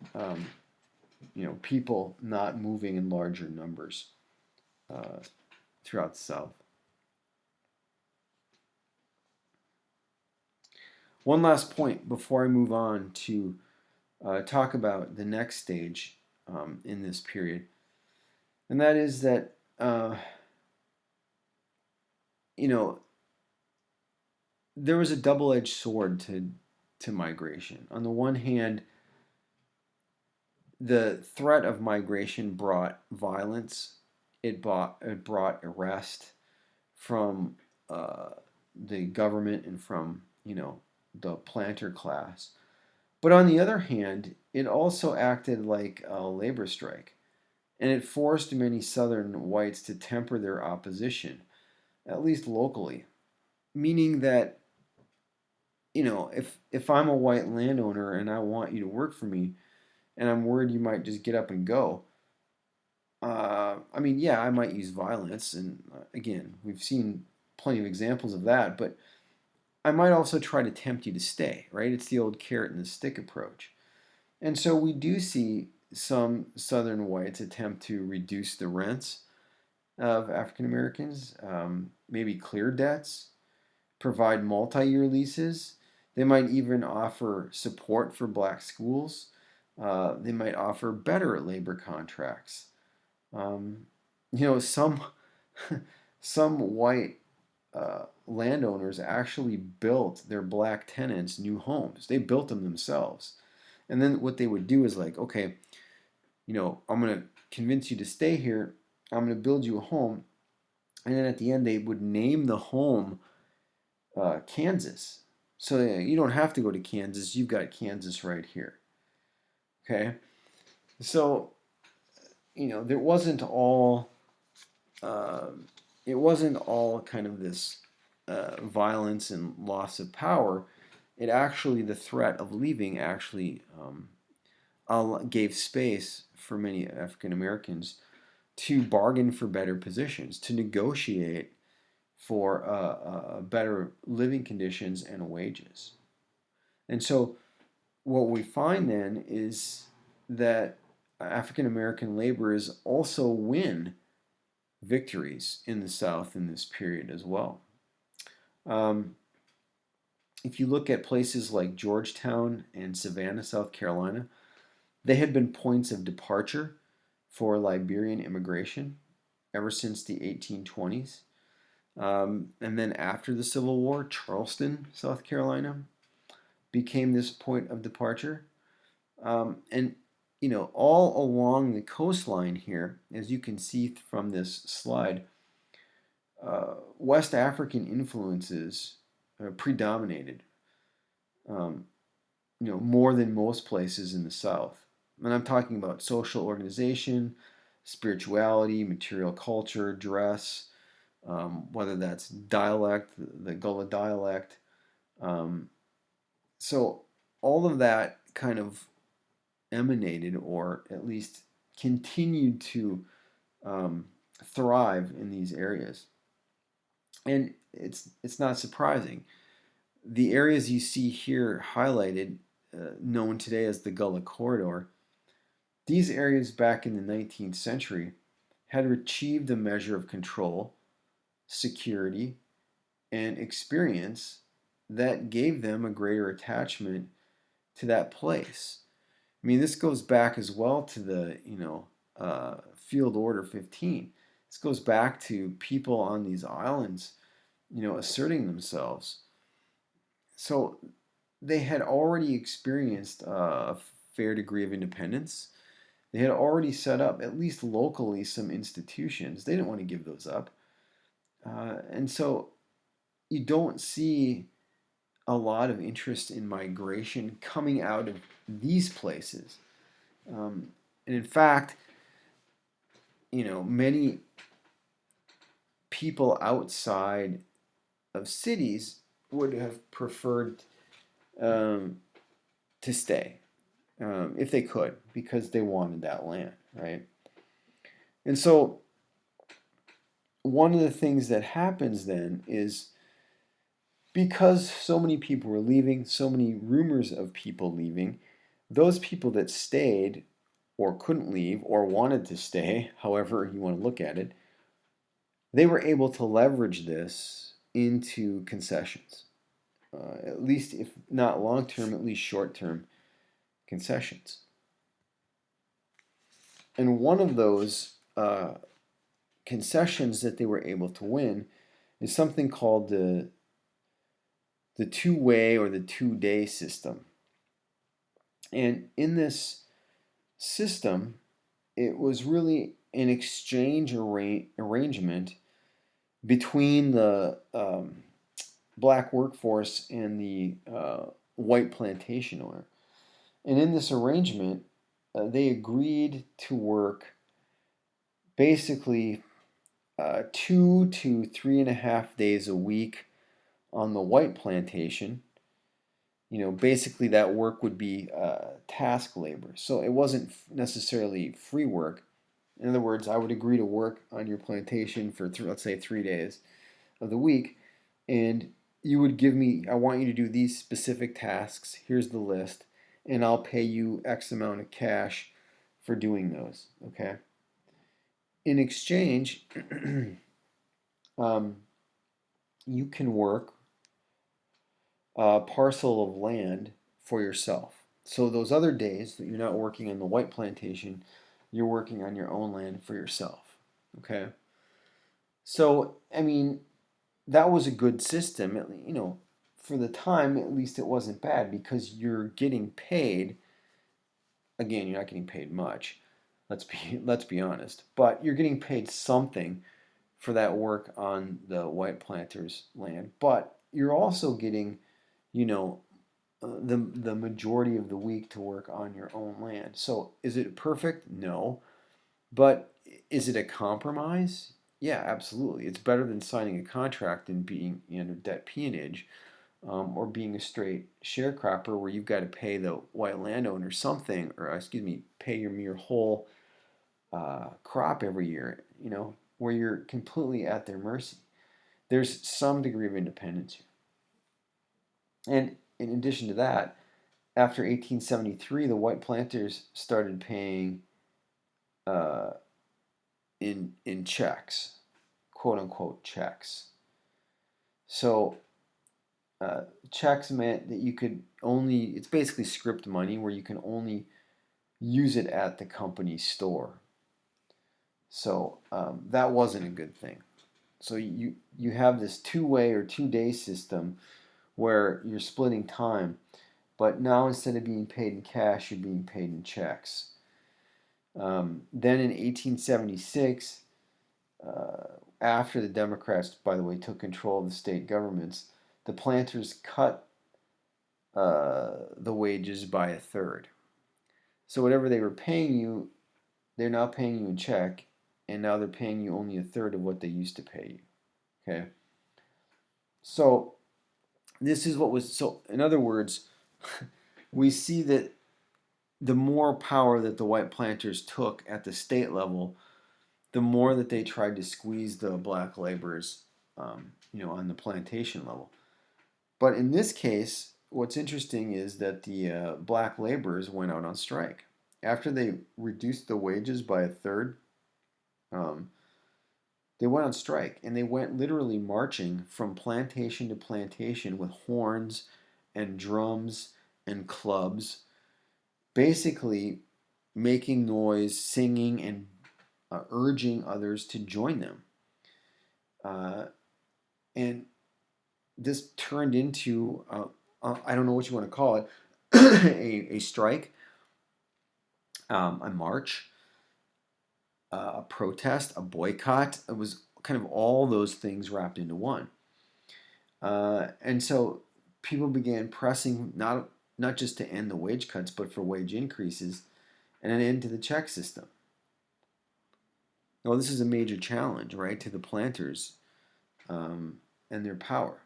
people not moving in larger numbers throughout the South. One last point before I move on to talk about the next stage in this period, and that is that there was a double-edged sword to migration. On the one hand, the threat of migration brought violence. It brought arrest from the government and from the planter class. But on the other hand, it also acted like a labor strike, and it forced many Southern whites to temper their opposition, at least locally. Meaning that, if I'm a white landowner and I want you to work for me, and I'm worried you might just get up and go, I mean, yeah, I might use violence, and again, we've seen plenty of examples of that, but I might also try to tempt you to stay, right? It's the old carrot and the stick approach. And so we do see some Southern whites attempt to reduce the rents of African Americans, maybe clear debts, provide multi year leases. They might even offer support for black schools. They might offer better labor contracts. Um, some some white landowners actually built their black tenants new homes. They built them themselves. And then what they would do is like, okay, I'm going to convince you to stay here. I'm going to build you a home. And then at the end, they would name the home Kansas. So you don't have to go to Kansas. You've got Kansas right here. Okay. So, there wasn't all, it wasn't all kind of this violence and loss of power. It actually, the threat of leaving actually gave space for many African Americans to bargain for better positions, to negotiate for better living conditions and wages. And so, what we find then is that African American laborers also win victories in the South in this period as well. Um, if you look at places like Georgetown and Savannah, South Carolina, they had been points of departure for Liberian immigration ever since the 1820s. And then after the Civil War, Charleston, South Carolina, became this point of departure. And all along the coastline here, as you can see from this slide, West African influences predominated, um, more than most places in the South. And I'm talking about social organization, spirituality, material culture, dress, whether that's dialect, the Gullah dialect. Um, so all of that kind of emanated, or at least continued to um, thrive in these areas. And it's not surprising. The areas you see here highlighted, known today as the Gullah Corridor, these areas back in the 19th century had achieved a measure of control, security, and experience that gave them a greater attachment to that place. I mean, this goes back as well to the, Field Order 15. This goes back to people on these islands, asserting themselves. So they had already experienced a fair degree of independence. They had already set up, at least locally, some institutions. They didn't want to give those up. And so you don't see a lot of interest in migration coming out of these places. And in fact, many people outside of cities would have preferred um, to stay if they could, because they wanted that land, right? And so one of the things that happens then is, because so many people were leaving, so many rumors of people leaving, those people that stayed or couldn't leave or wanted to stay, however you want to look at it, they were able to leverage this into concessions, at least if not long term, at least short term concessions. And one of those concessions that they were able to win is something called the two-way or the two-day system. And in this system, it was really an exchange arrangement between the black workforce and the white plantation owner. And in this arrangement, they agreed to work basically 2 to 3.5 days a week on the white plantation. Basically that work would be task labor. So it wasn't necessarily free work. In other words, I would agree to work on your plantation for, let's say, 3 days of the week, and you would give me, I want you to do these specific tasks. Here's the list, and I'll pay you X amount of cash for doing those. Okay. In exchange, um, you can work a parcel of land for yourself. So those other days that you're not working on the white plantation, you're working on your own land for yourself. Okay. So, I mean, that was a good system. For the time, at least it wasn't bad because you're getting paid. Again, you're not getting paid much. Let's be honest. But you're getting paid something for that work on the white planters' land. But you're also getting, you know, the majority of the week to work on your own land. So is it perfect? No. But is it a compromise? Yeah, absolutely. It's better than signing a contract and being debt peonage, or being a straight sharecropper where you've got to pay the white landowner something, or excuse me, pay your whole crop every year. Where you're completely at their mercy. There's some degree of independence here, and in addition to that, after 1873, the white planters started paying uh, in checks, quote unquote checks. So uh, checks meant that you could only, it's basically script money where you can only use it at the company store. So that wasn't a good thing. So you have this two-way or 2-day system where you're splitting time, but now instead of being paid in cash, you're being paid in checks. Then in 1876, after the Democrats, by the way, took control of the state governments, the planters cut the wages by a third. So whatever they were paying you, they're now paying you in check, and now they're paying you only a third of what they used to pay you. Okay. So this is what was so. In other words, we see that the more power that the white planters took at the state level, the more that they tried to squeeze the black laborers, on the plantation level. But in this case, what's interesting is that the black laborers went out on strike. After they reduced the wages by a third, um, they went on strike and they went literally marching from plantation to plantation with horns and drums and clubs, basically making noise, singing, and urging others to join them. Uh, and this turned into, I don't know what you want to call it, a strike, a march, a protest, a boycott. It was kind of all those things wrapped into one. And so people began pressing not just to end the wage cuts, but for wage increases and an end to the check system. Well, this is a major challenge, right, to the planters and their power.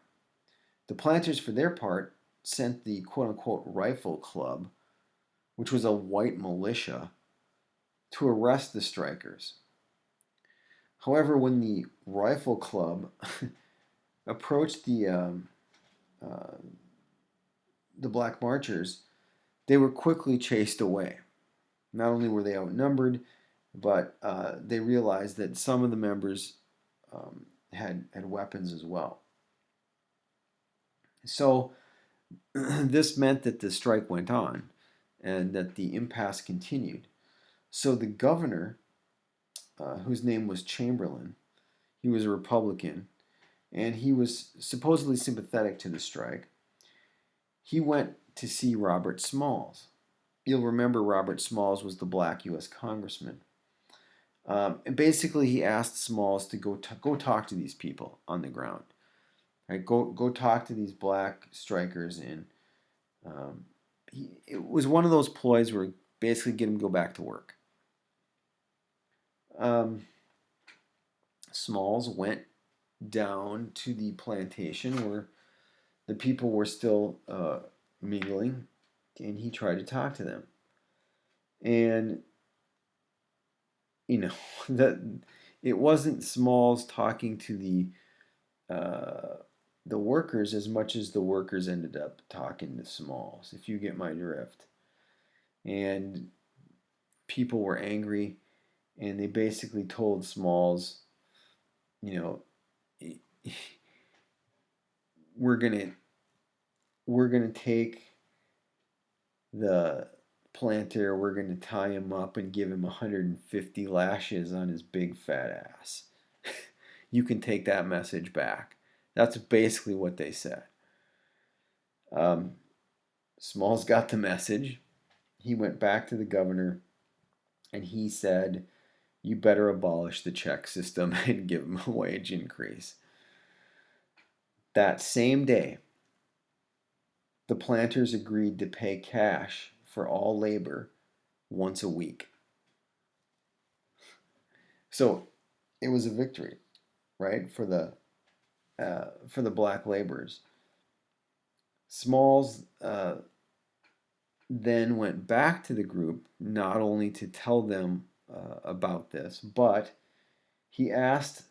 The planters, for their part, sent the quote unquote Rifle Club, which was a white militia, to arrest the strikers. However, when the Rifle Club approached uh, the black marchers, they were quickly chased away. Not only were they outnumbered, but they realized that some of the members had weapons as well. So this meant that the strike went on and that the impasse continued. So the governor, whose name was Chamberlain, he was a Republican, and he was supposedly sympathetic to the strike. He went to see Robert Smalls. You'll remember Robert Smalls was the black U.S. congressman. And basically, he asked Smalls to go talk to these people on the ground. Right? Go talk to these black strikers, and it was one of those ploys where basically get him to go back to work. Um, Smalls went down to the plantation where the people were still mingling, and he tried to talk to them. And you know, that it wasn't Smalls talking to uh, the workers as much as the workers ended up talking to Smalls, if you get my drift. And people were angry, and they basically told Smalls, you know, we're gonna we're gonna take the planter, we're gonna tie him up and give him 150 lashes on his big fat ass. You can take that message back. That's basically what they said. Um, Smalls got the message. He went back to the governor and he said, "You better abolish the check system and give him a wage increase." That same day, the planters agreed to pay cash for all labor once a week. So it was a victory, right, for the black laborers. Smalls then went back to the group not only to tell them about this, but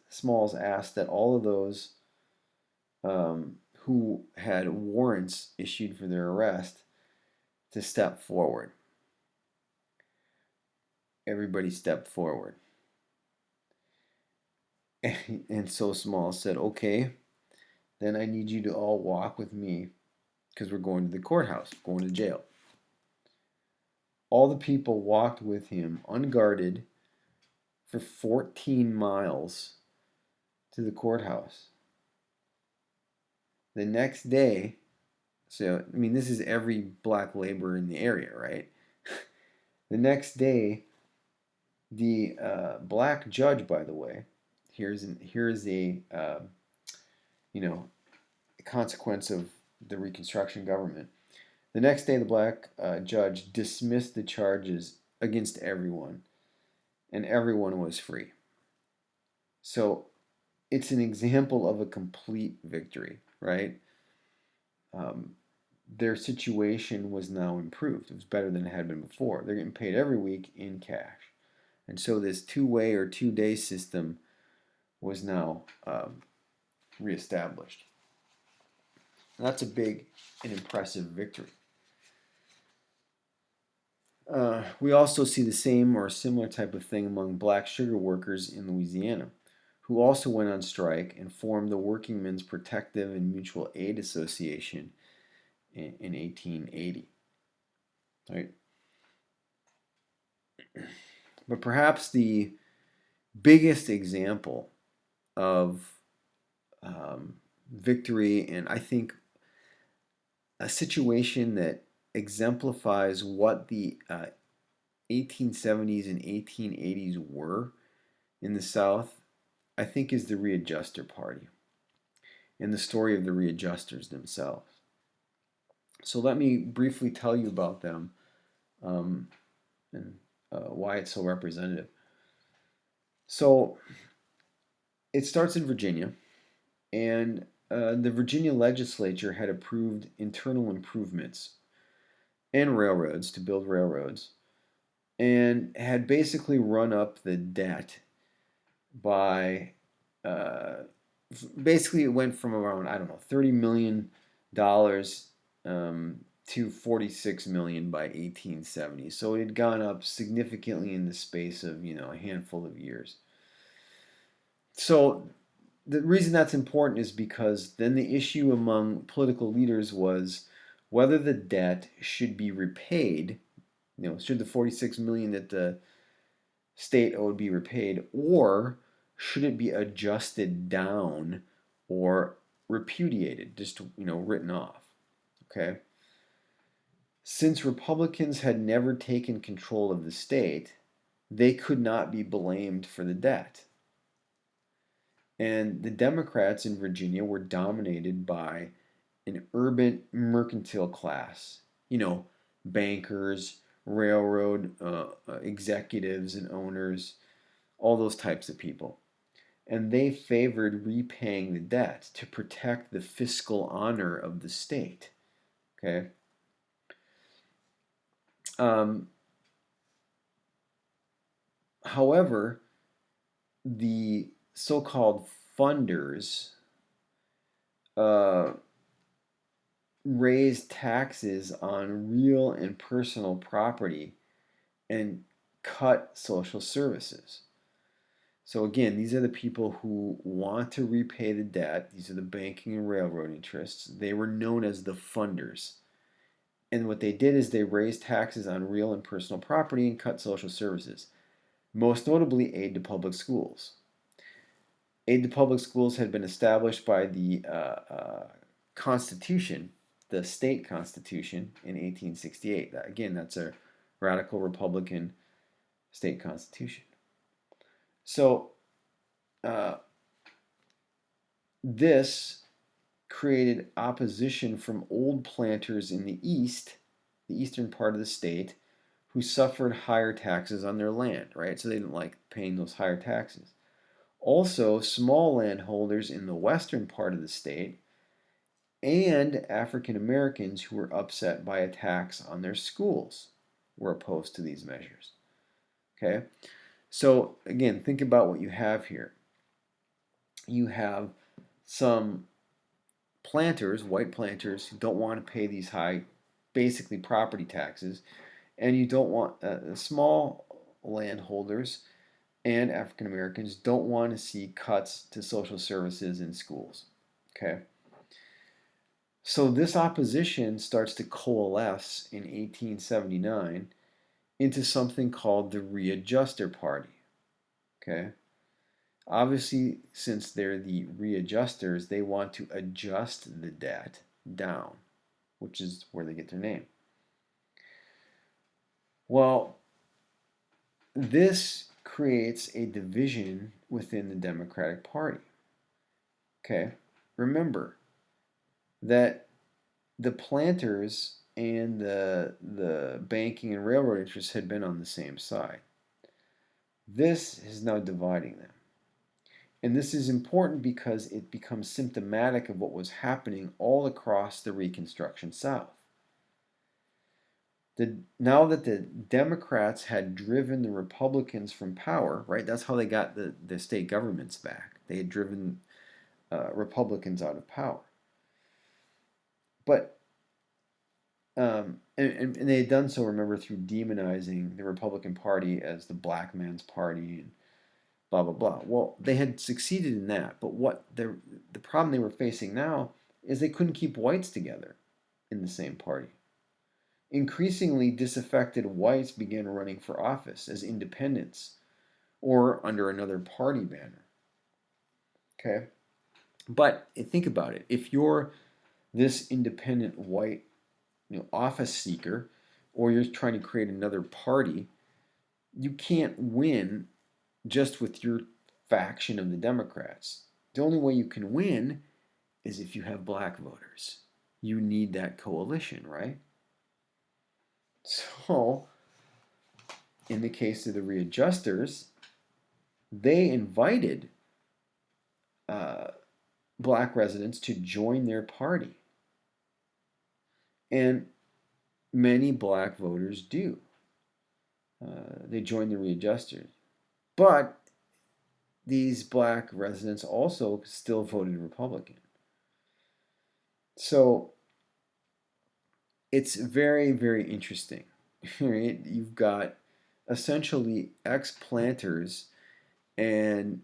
Smalls asked that all of those who had warrants issued for their arrest to step forward. Everybody stepped forward. And so Smalls said, "Okay, then I need you to all walk with me because we're going to the courthouse, going to jail." All the people walked with him unguarded for 14 miles to the courthouse. The next day, so I mean, this is every black laborer in the area, right? The next day, the black judge, by the way, here's a you know consequence of the Reconstruction government. The next day, the black judge dismissed the charges against everyone, and everyone was free. So it's an example of a complete victory, right? Um, their situation was now improved. It was better than it had been before. They're getting paid every week in cash. And so this two-way or two-day system was now reestablished. And that's a big and impressive victory. We also see the same or similar type of thing among black sugar workers in Louisiana, who also went on strike and formed the Workingmen's Protective and Mutual Aid Association in 1880. Right? But perhaps the biggest example of victory, and I think a situation that exemplifies what the 1870s and 1880s were in the South, I think, is the Readjuster Party and the story of the Readjusters themselves. So let me briefly tell you about them and why it's so representative. So it starts in Virginia, and the Virginia legislature had approved internal improvements and railroads to build railroads, and had basically run up the debt by basically it went from around, I don't know, $30 million to 46 million by 1870. So it had gone up significantly in the space of a handful of years. So the reason that's important is because then the issue among political leaders was whether the debt should be repaid. Should the 46 million that the state owed be repaid, or should it be adjusted down or repudiated, just written off? Okay. Since Republicans had never taken control of the state, they could not be blamed for the debt. And the Democrats in Virginia were dominated by an urban mercantile class, bankers, railroad executives and owners, all those types of people. And they favored repaying the debt to protect the fiscal honor of the state. Okay. Um, However, the so-called funders uh, raised taxes on real and personal property and cut social services. So again, these are the people who want to repay the debt. These are the banking and railroad interests. They were known as the funders. And what they did is they raised taxes on real and personal property and cut social services, most notably aid to public schools. Aid to public schools had been established by the Constitution, the state constitution, in 1868. Again, that's a radical Republican state constitution. So uh, this created opposition from old planters in the East, the eastern part of the state, who suffered higher taxes on their land, right? So they didn't like paying those higher taxes. Also, small landholders in the western part of the state and African Americans who were upset by attacks on their schools were opposed to these measures. Okay? So, again, think about what you have here. You have some planters, white planters, who don't want to pay these high, basically property taxes, and you don't want small landholders and African Americans don't want to see cuts to social services in schools. Okay? So this opposition starts to coalesce in 1879 into something called the Readjuster Party. Okay? Obviously, since they're the readjusters, they want to adjust the debt down, which is where they get their name. Well, this creates a division within the Democratic Party. Okay? Remember that the planters and the banking and railroad interests had been on the same side. This is now dividing them. And this is important because it becomes symptomatic of what was happening all across the Reconstruction South. Now that the Democrats had driven the Republicans from power, right? That's how they got the state governments back. They had driven Republicans out of power. But and they had done so, remember, through demonizing the Republican Party as the black man's party and blah blah blah. Well, they had succeeded in that, but what the problem they were facing now is they couldn't keep whites together in the same party. Increasingly disaffected whites began running for office as independents or under another party banner. Okay? But think about it. If you're this independent white office seeker, or you're trying to create another party, you can't win just with your faction of the Democrats. The only way you can win is if you have black voters. You need that coalition, right? So, in the case of the readjusters, they invited black residents to join their party. And many black voters do. They join the readjusters. But these black residents also still voted Republican. So it's very, very interesting. Right? You've got essentially ex-planters and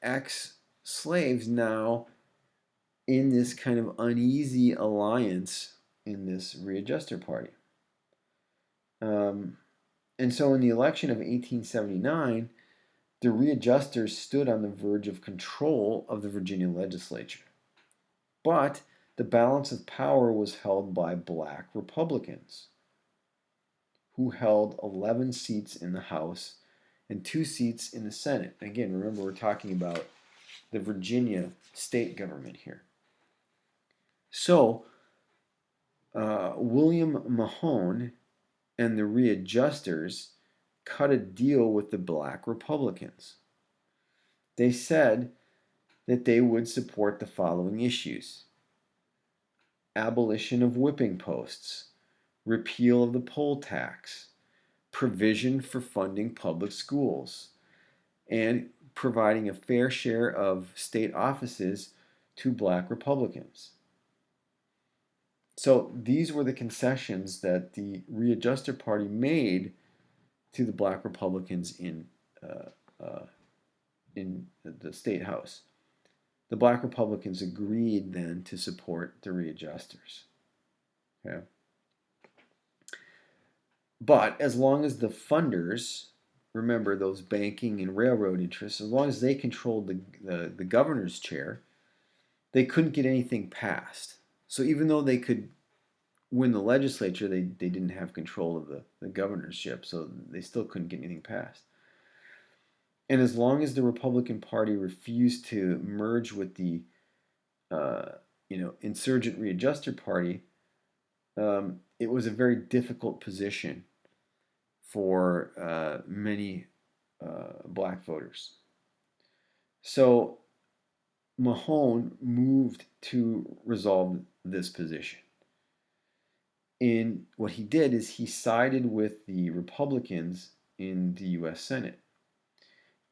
ex-slaves now in this kind of uneasy alliance in this readjuster party. And so in the election of 1879, the readjusters stood on the verge of control of the Virginia legislature. But the balance of power was held by black Republicans, who held 11 seats in the House and 2 seats in the Senate. Again, remember, we're talking about the Virginia state government here. So, William Mahone and the readjusters cut a deal with the black Republicans. They said that they would support the following issues: abolition of whipping posts, repeal of the poll tax, provision for funding public schools, and providing a fair share of state offices to black Republicans. So these were the concessions that the Readjuster Party made to the black Republicans uh, uh, in the state house. The black Republicans agreed then to support the Readjusters. Okay. But as long as the funders, remember those banking and railroad interests, as long as they controlled the governor's chair, they couldn't get anything passed. So even though they could win the legislature, they didn't have control of the governorship, so they still couldn't get anything passed. And as long as the Republican Party refused to merge with the insurgent Readjuster Party, it was a very difficult position for many black voters. So Mahone moved to resolve this position. And what he did is he sided with the Republicans in the U.S. Senate.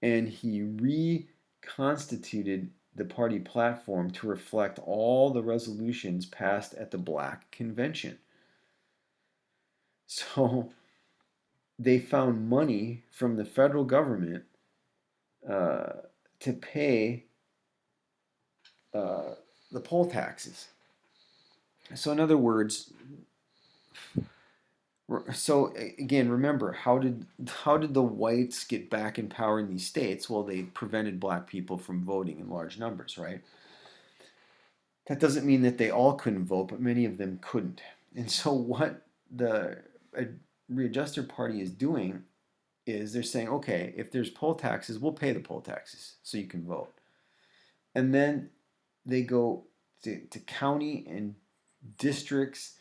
And he reconstituted the party platform to reflect all the resolutions passed at the Black Convention. So they found money from the federal government to pay the poll taxes. So in other words, so again, remember, how did the whites get back in power in these states? Well, they prevented black people from voting in large numbers, right? That doesn't mean that they all couldn't vote, but many of them couldn't. And so what the Readjuster Party is doing is they're saying, okay, if there's poll taxes, we'll pay the poll taxes so you can vote. And then they go to county and districts,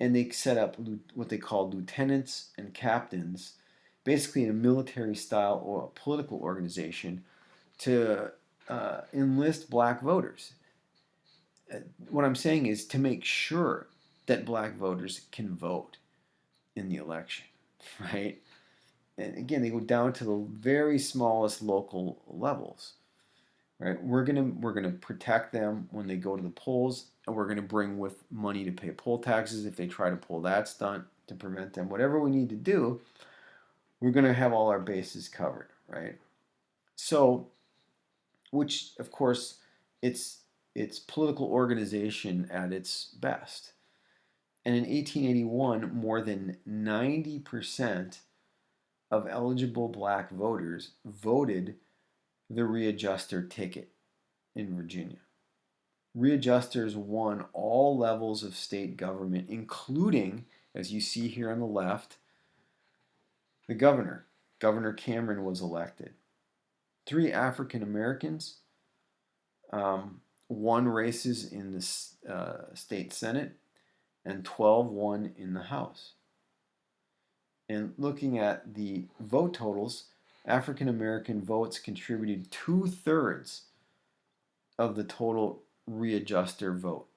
and they set up what they call lieutenants and captains, basically in a military style or a political organization, to enlist black voters. What I'm saying is to make sure that black voters can vote in the election, right? And again, they go down to the very smallest local levels, right? We're gonna protect them when they go to the polls, and we're gonna bring with money to pay poll taxes if they try to pull that stunt to prevent them. Whatever we need to do, we're gonna have all our bases covered, right? So, which of course, it's political organization at its best. And in 1881, more than 90% of eligible black voters voted the Readjuster ticket in Virginia. Readjusters won all levels of state government, including, as you see here on the left, the governor. Governor Cameron was elected. 3 African Americans won races in the state Senate, and 12 won in the House. And looking at the vote totals, African American votes contributed 2/3 of the total Readjuster vote.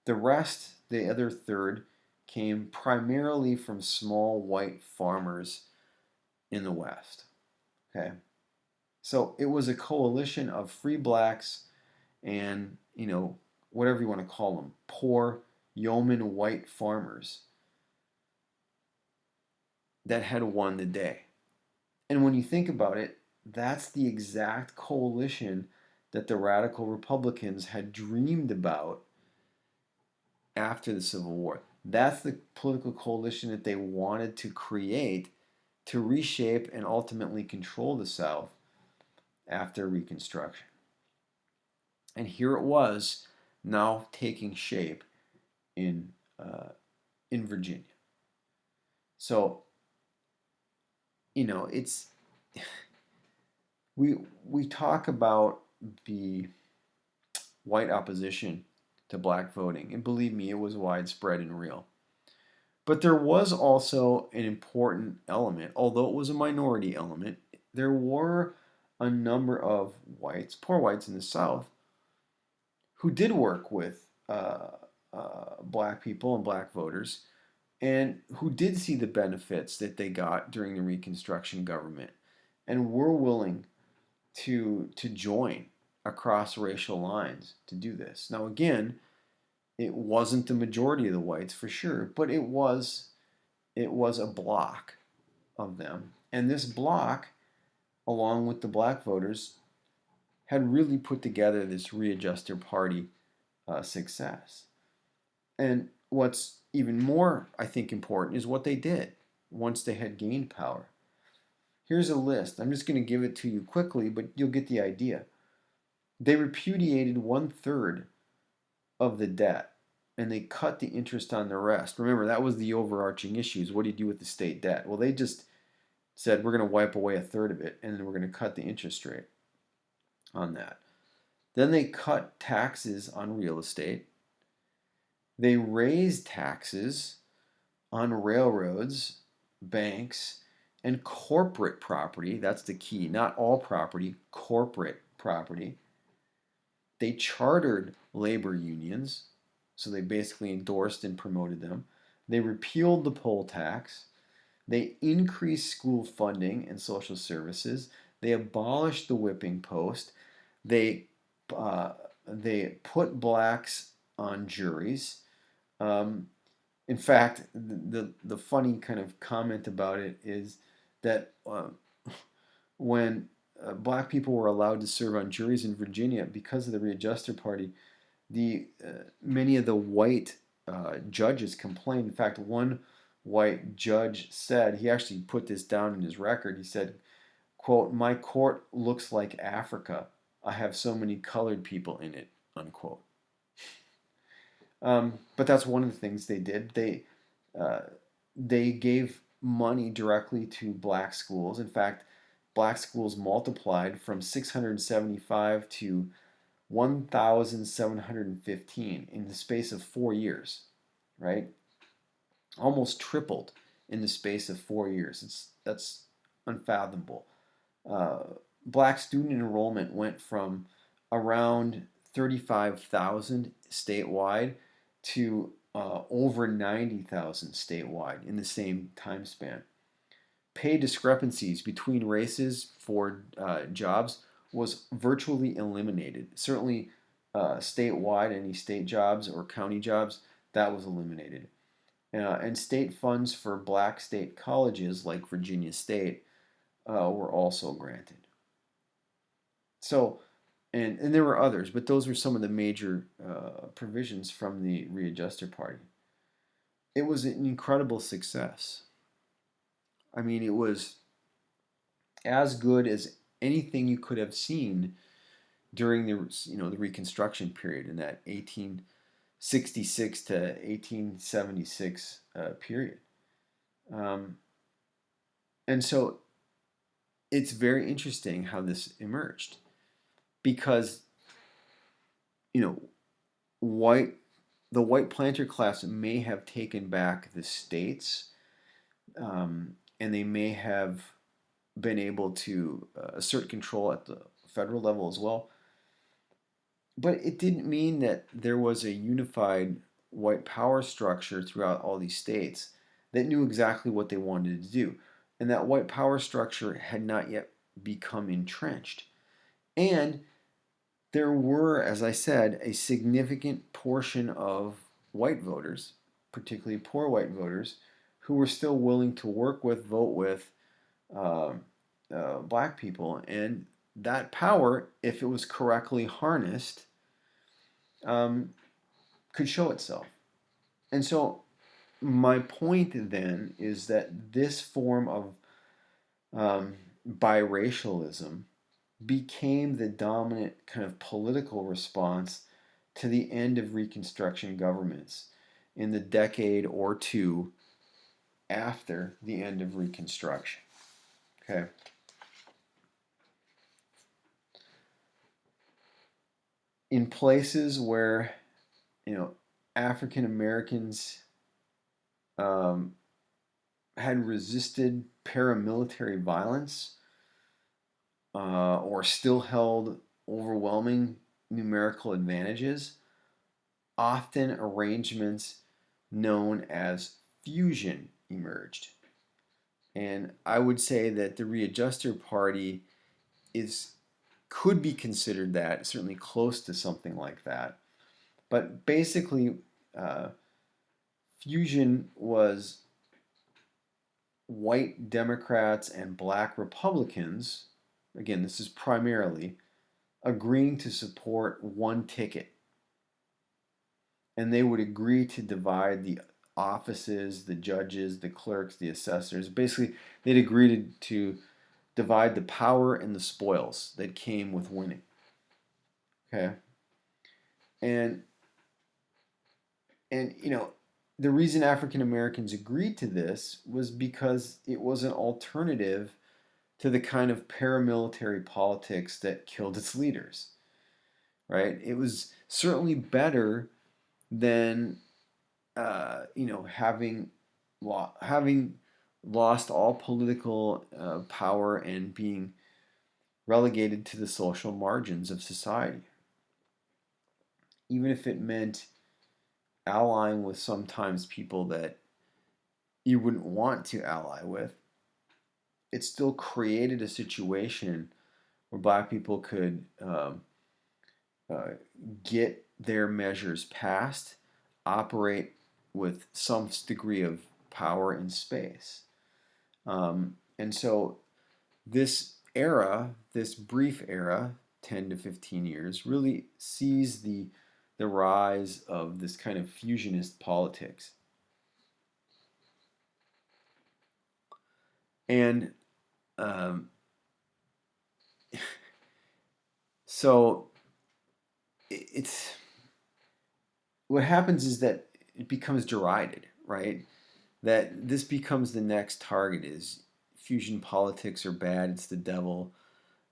The rest, the other third, came primarily from small white farmers in the West. Okay, so it was a coalition of free blacks and, whatever you want to call them, poor yeoman white farmers that had won the day. And when you think about it, that's the exact coalition that the radical Republicans had dreamed about after the Civil War. That's the political coalition that they wanted to create to reshape and ultimately control the South after Reconstruction. And here it was now taking shape in Virginia. So, it's we talk about the white opposition to black voting, and believe me, it was widespread and real. But there was also an important element, although it was a minority element. There were a number of whites, poor whites in the South, who did work with black people and black voters and who did see the benefits that they got during the Reconstruction government and were willing to join across racial lines to do this. Now, again, it wasn't the majority of the whites for sure, but it was a block of them. And this block, along with the black voters, had really put together this readjuster party success. And what's even more, I think, important is what they did once they had gained power. Here's a list. I'm just going to give it to you quickly, but you'll get the idea. They repudiated 1/3 of the debt and they cut the interest on the rest. Remember, that was the overarching issues. What do you do with the state debt? Well, they just said we're going to wipe away 1/3 of it and then we're going to cut the interest rate on that. Then they cut taxes on real estate. They raised taxes on railroads, banks, and corporate property. That's the key. Not all property, corporate property. They chartered labor unions, so they basically endorsed and promoted them. They repealed the poll tax. They increased school funding and social services. They abolished the whipping post. They uh, they put blacks on juries. In fact, the funny kind of comment about it is that when black people were allowed to serve on juries in Virginia because of the Readjuster Party, the many of the white judges complained. In fact, one white judge said, he actually put this down in his record. He said, "quote My court looks like Africa. I have so many colored people in it," unquote. But that's one of the things they did. Uh, they gave money directly to black schools. In fact, black schools multiplied from 675 to 1,715 in the space of 4 years, right? Almost tripled in the space of 4 years. That's unfathomable. Uh, Black student enrollment went from around 35,000 statewide to over 90,000 statewide in the same time span. Pay discrepancies between races for jobs was virtually eliminated. Certainly, statewide, any state jobs or county jobs, that was eliminated. And state funds for black state colleges like Virginia State were also granted. So, and there were others, but those were some of the major provisions from the Readjuster Party. It was an incredible success. I mean, it was as good as anything you could have seen during the Reconstruction period in that 1866 to 1876 period. Um, and so it's very interesting how this emerged because you know white the white planter class may have taken back the states, and they may have been able to assert control at the federal level as well. But it didn't mean that there was a unified white power structure throughout all these states that knew exactly what they wanted to do. And that white power structure had not yet become entrenched. And there were, as I said, a significant portion of white voters, particularly poor white voters, who were still willing to work with, vote with uh, black people. And that power, if it was correctly harnessed, um, could show itself. And so, my point then is that this form of biracialism became the dominant kind of political response to the end of Reconstruction governments in the decade or two after the end of Reconstruction. Okay. In places where, African Americans um, had resisted paramilitary violence or still held overwhelming numerical advantages, often arrangements known as fusion emerged. And I would say that the Readjuster Party is could be considered that, certainly close to something like that. But basically, uh, fusion was white Democrats and black Republicans, again, this is primarily, agreeing to support one ticket. And they would agree to divide the offices, the judges, the clerks, the assessors. Basically, they'd agree to divide the power and the spoils that came with winning. Okay? And and the reason African Americans agreed to this was because it was an alternative to the kind of paramilitary politics that killed its leaders, right? It was certainly better than having lost all political power and being relegated to the social margins of society, even if it meant allying with sometimes people that you wouldn't want to ally with. It still created a situation where black people could uh, get their measures passed, operate with some degree of power in space. And so this era, this brief era, 10 to 15 years, really sees the rise of this kind of fusionist politics. And um, so it's what happens is that it becomes derided, right? That this becomes the next target is fusion politics are bad, it's the devil.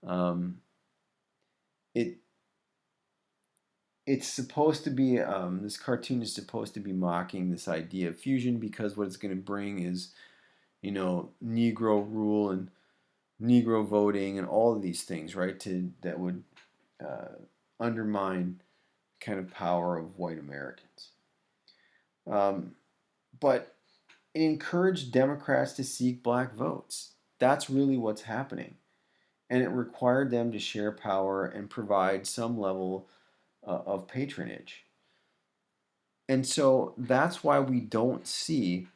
Um, it it's supposed to be this cartoon is supposed to be mocking this idea of fusion because what it's going to bring is Negro rule and Negro voting and all of these things, right? That would uh, undermine kind of power of white Americans. Um, but it encouraged Democrats to seek black votes. That's really what's happening. And it required them to share power and provide some level of patronage. And so that's why we don't see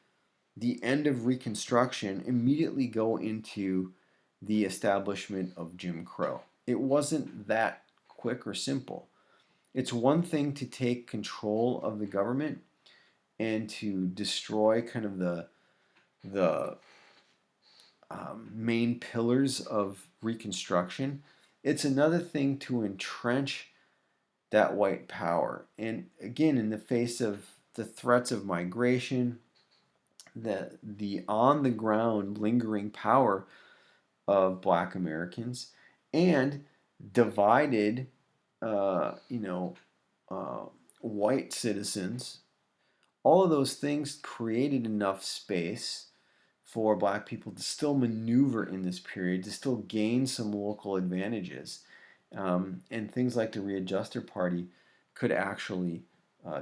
the end of Reconstruction immediately go into the establishment of Jim Crow. It wasn't that quick or simple. It's one thing to take control of the government and to destroy kind of the main pillars of Reconstruction. It's another thing to entrench that white power. And again, in the face of the threats of migration, the on the ground lingering power of black Americans, and divided, uh, you know, uh, white citizens, all of those things created enough space for black people to still maneuver in this period, to still gain some local advantages. And things like the Readjuster Party could actually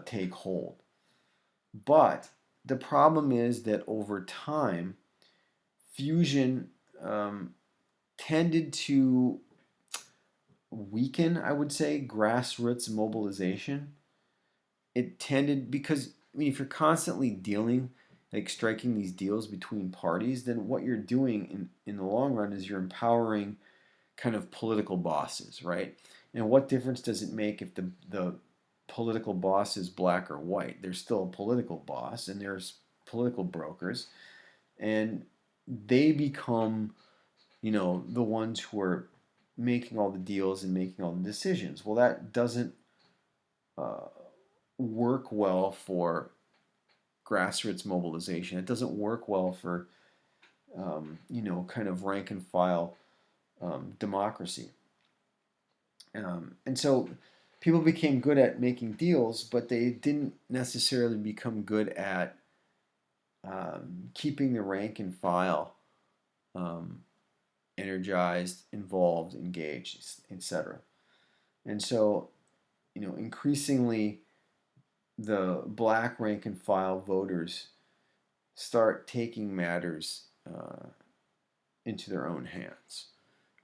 take hold. But the problem is that over time, fusion um, tended to weaken, I would say, grassroots mobilization. It tended because if you're constantly dealing, like striking these deals between parties, then what you're doing in the long run is you're empowering kind of political bosses, right? And what difference does it make if the political boss is black or white? There's still a political boss, and there's political brokers, and they become, the ones who are making all the deals and making all the decisions. Well, that doesn't uh, work well for grassroots mobilization. It doesn't work well for, kind of rank and file democracy. And so people became good at making deals, but they didn't necessarily become good at keeping the rank and file um, energized, involved, engaged, etc. And so, increasingly the black rank and file voters start taking matters into their own hands,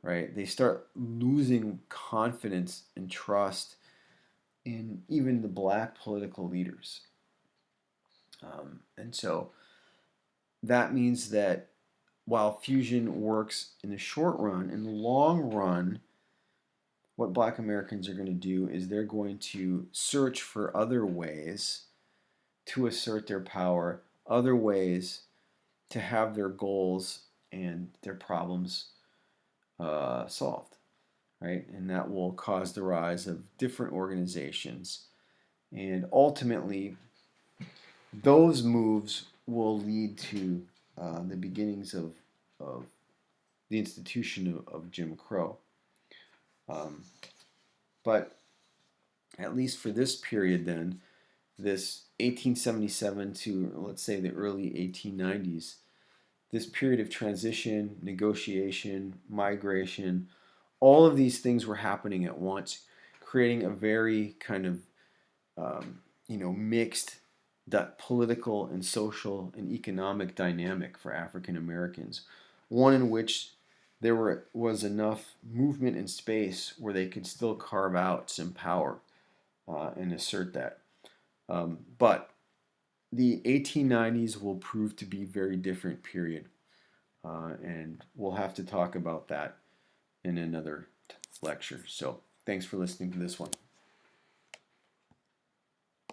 right? They start losing confidence and trust in even the black political leaders. And so that means that while fusion works in the short run, in the long run, what black Americans are going to do is they're going to search for other ways to assert their power, other ways to have their goals and their problems solved, right? And that will cause the rise of different organizations. And ultimately, those moves will lead to the beginnings of the institution of Jim Crow. But at least for this period, then, this 1877 to, let's say, the early 1890s, this period of transition, negotiation, migration, all of these things were happening at once, creating a very kind of mixed that political and social and economic dynamic for African Americans, one in which was enough movement and space where they could still carve out some power and assert that. But the 1890s will prove to be a very different period, and we'll have to talk about that in another lecture. So thanks for listening to this one.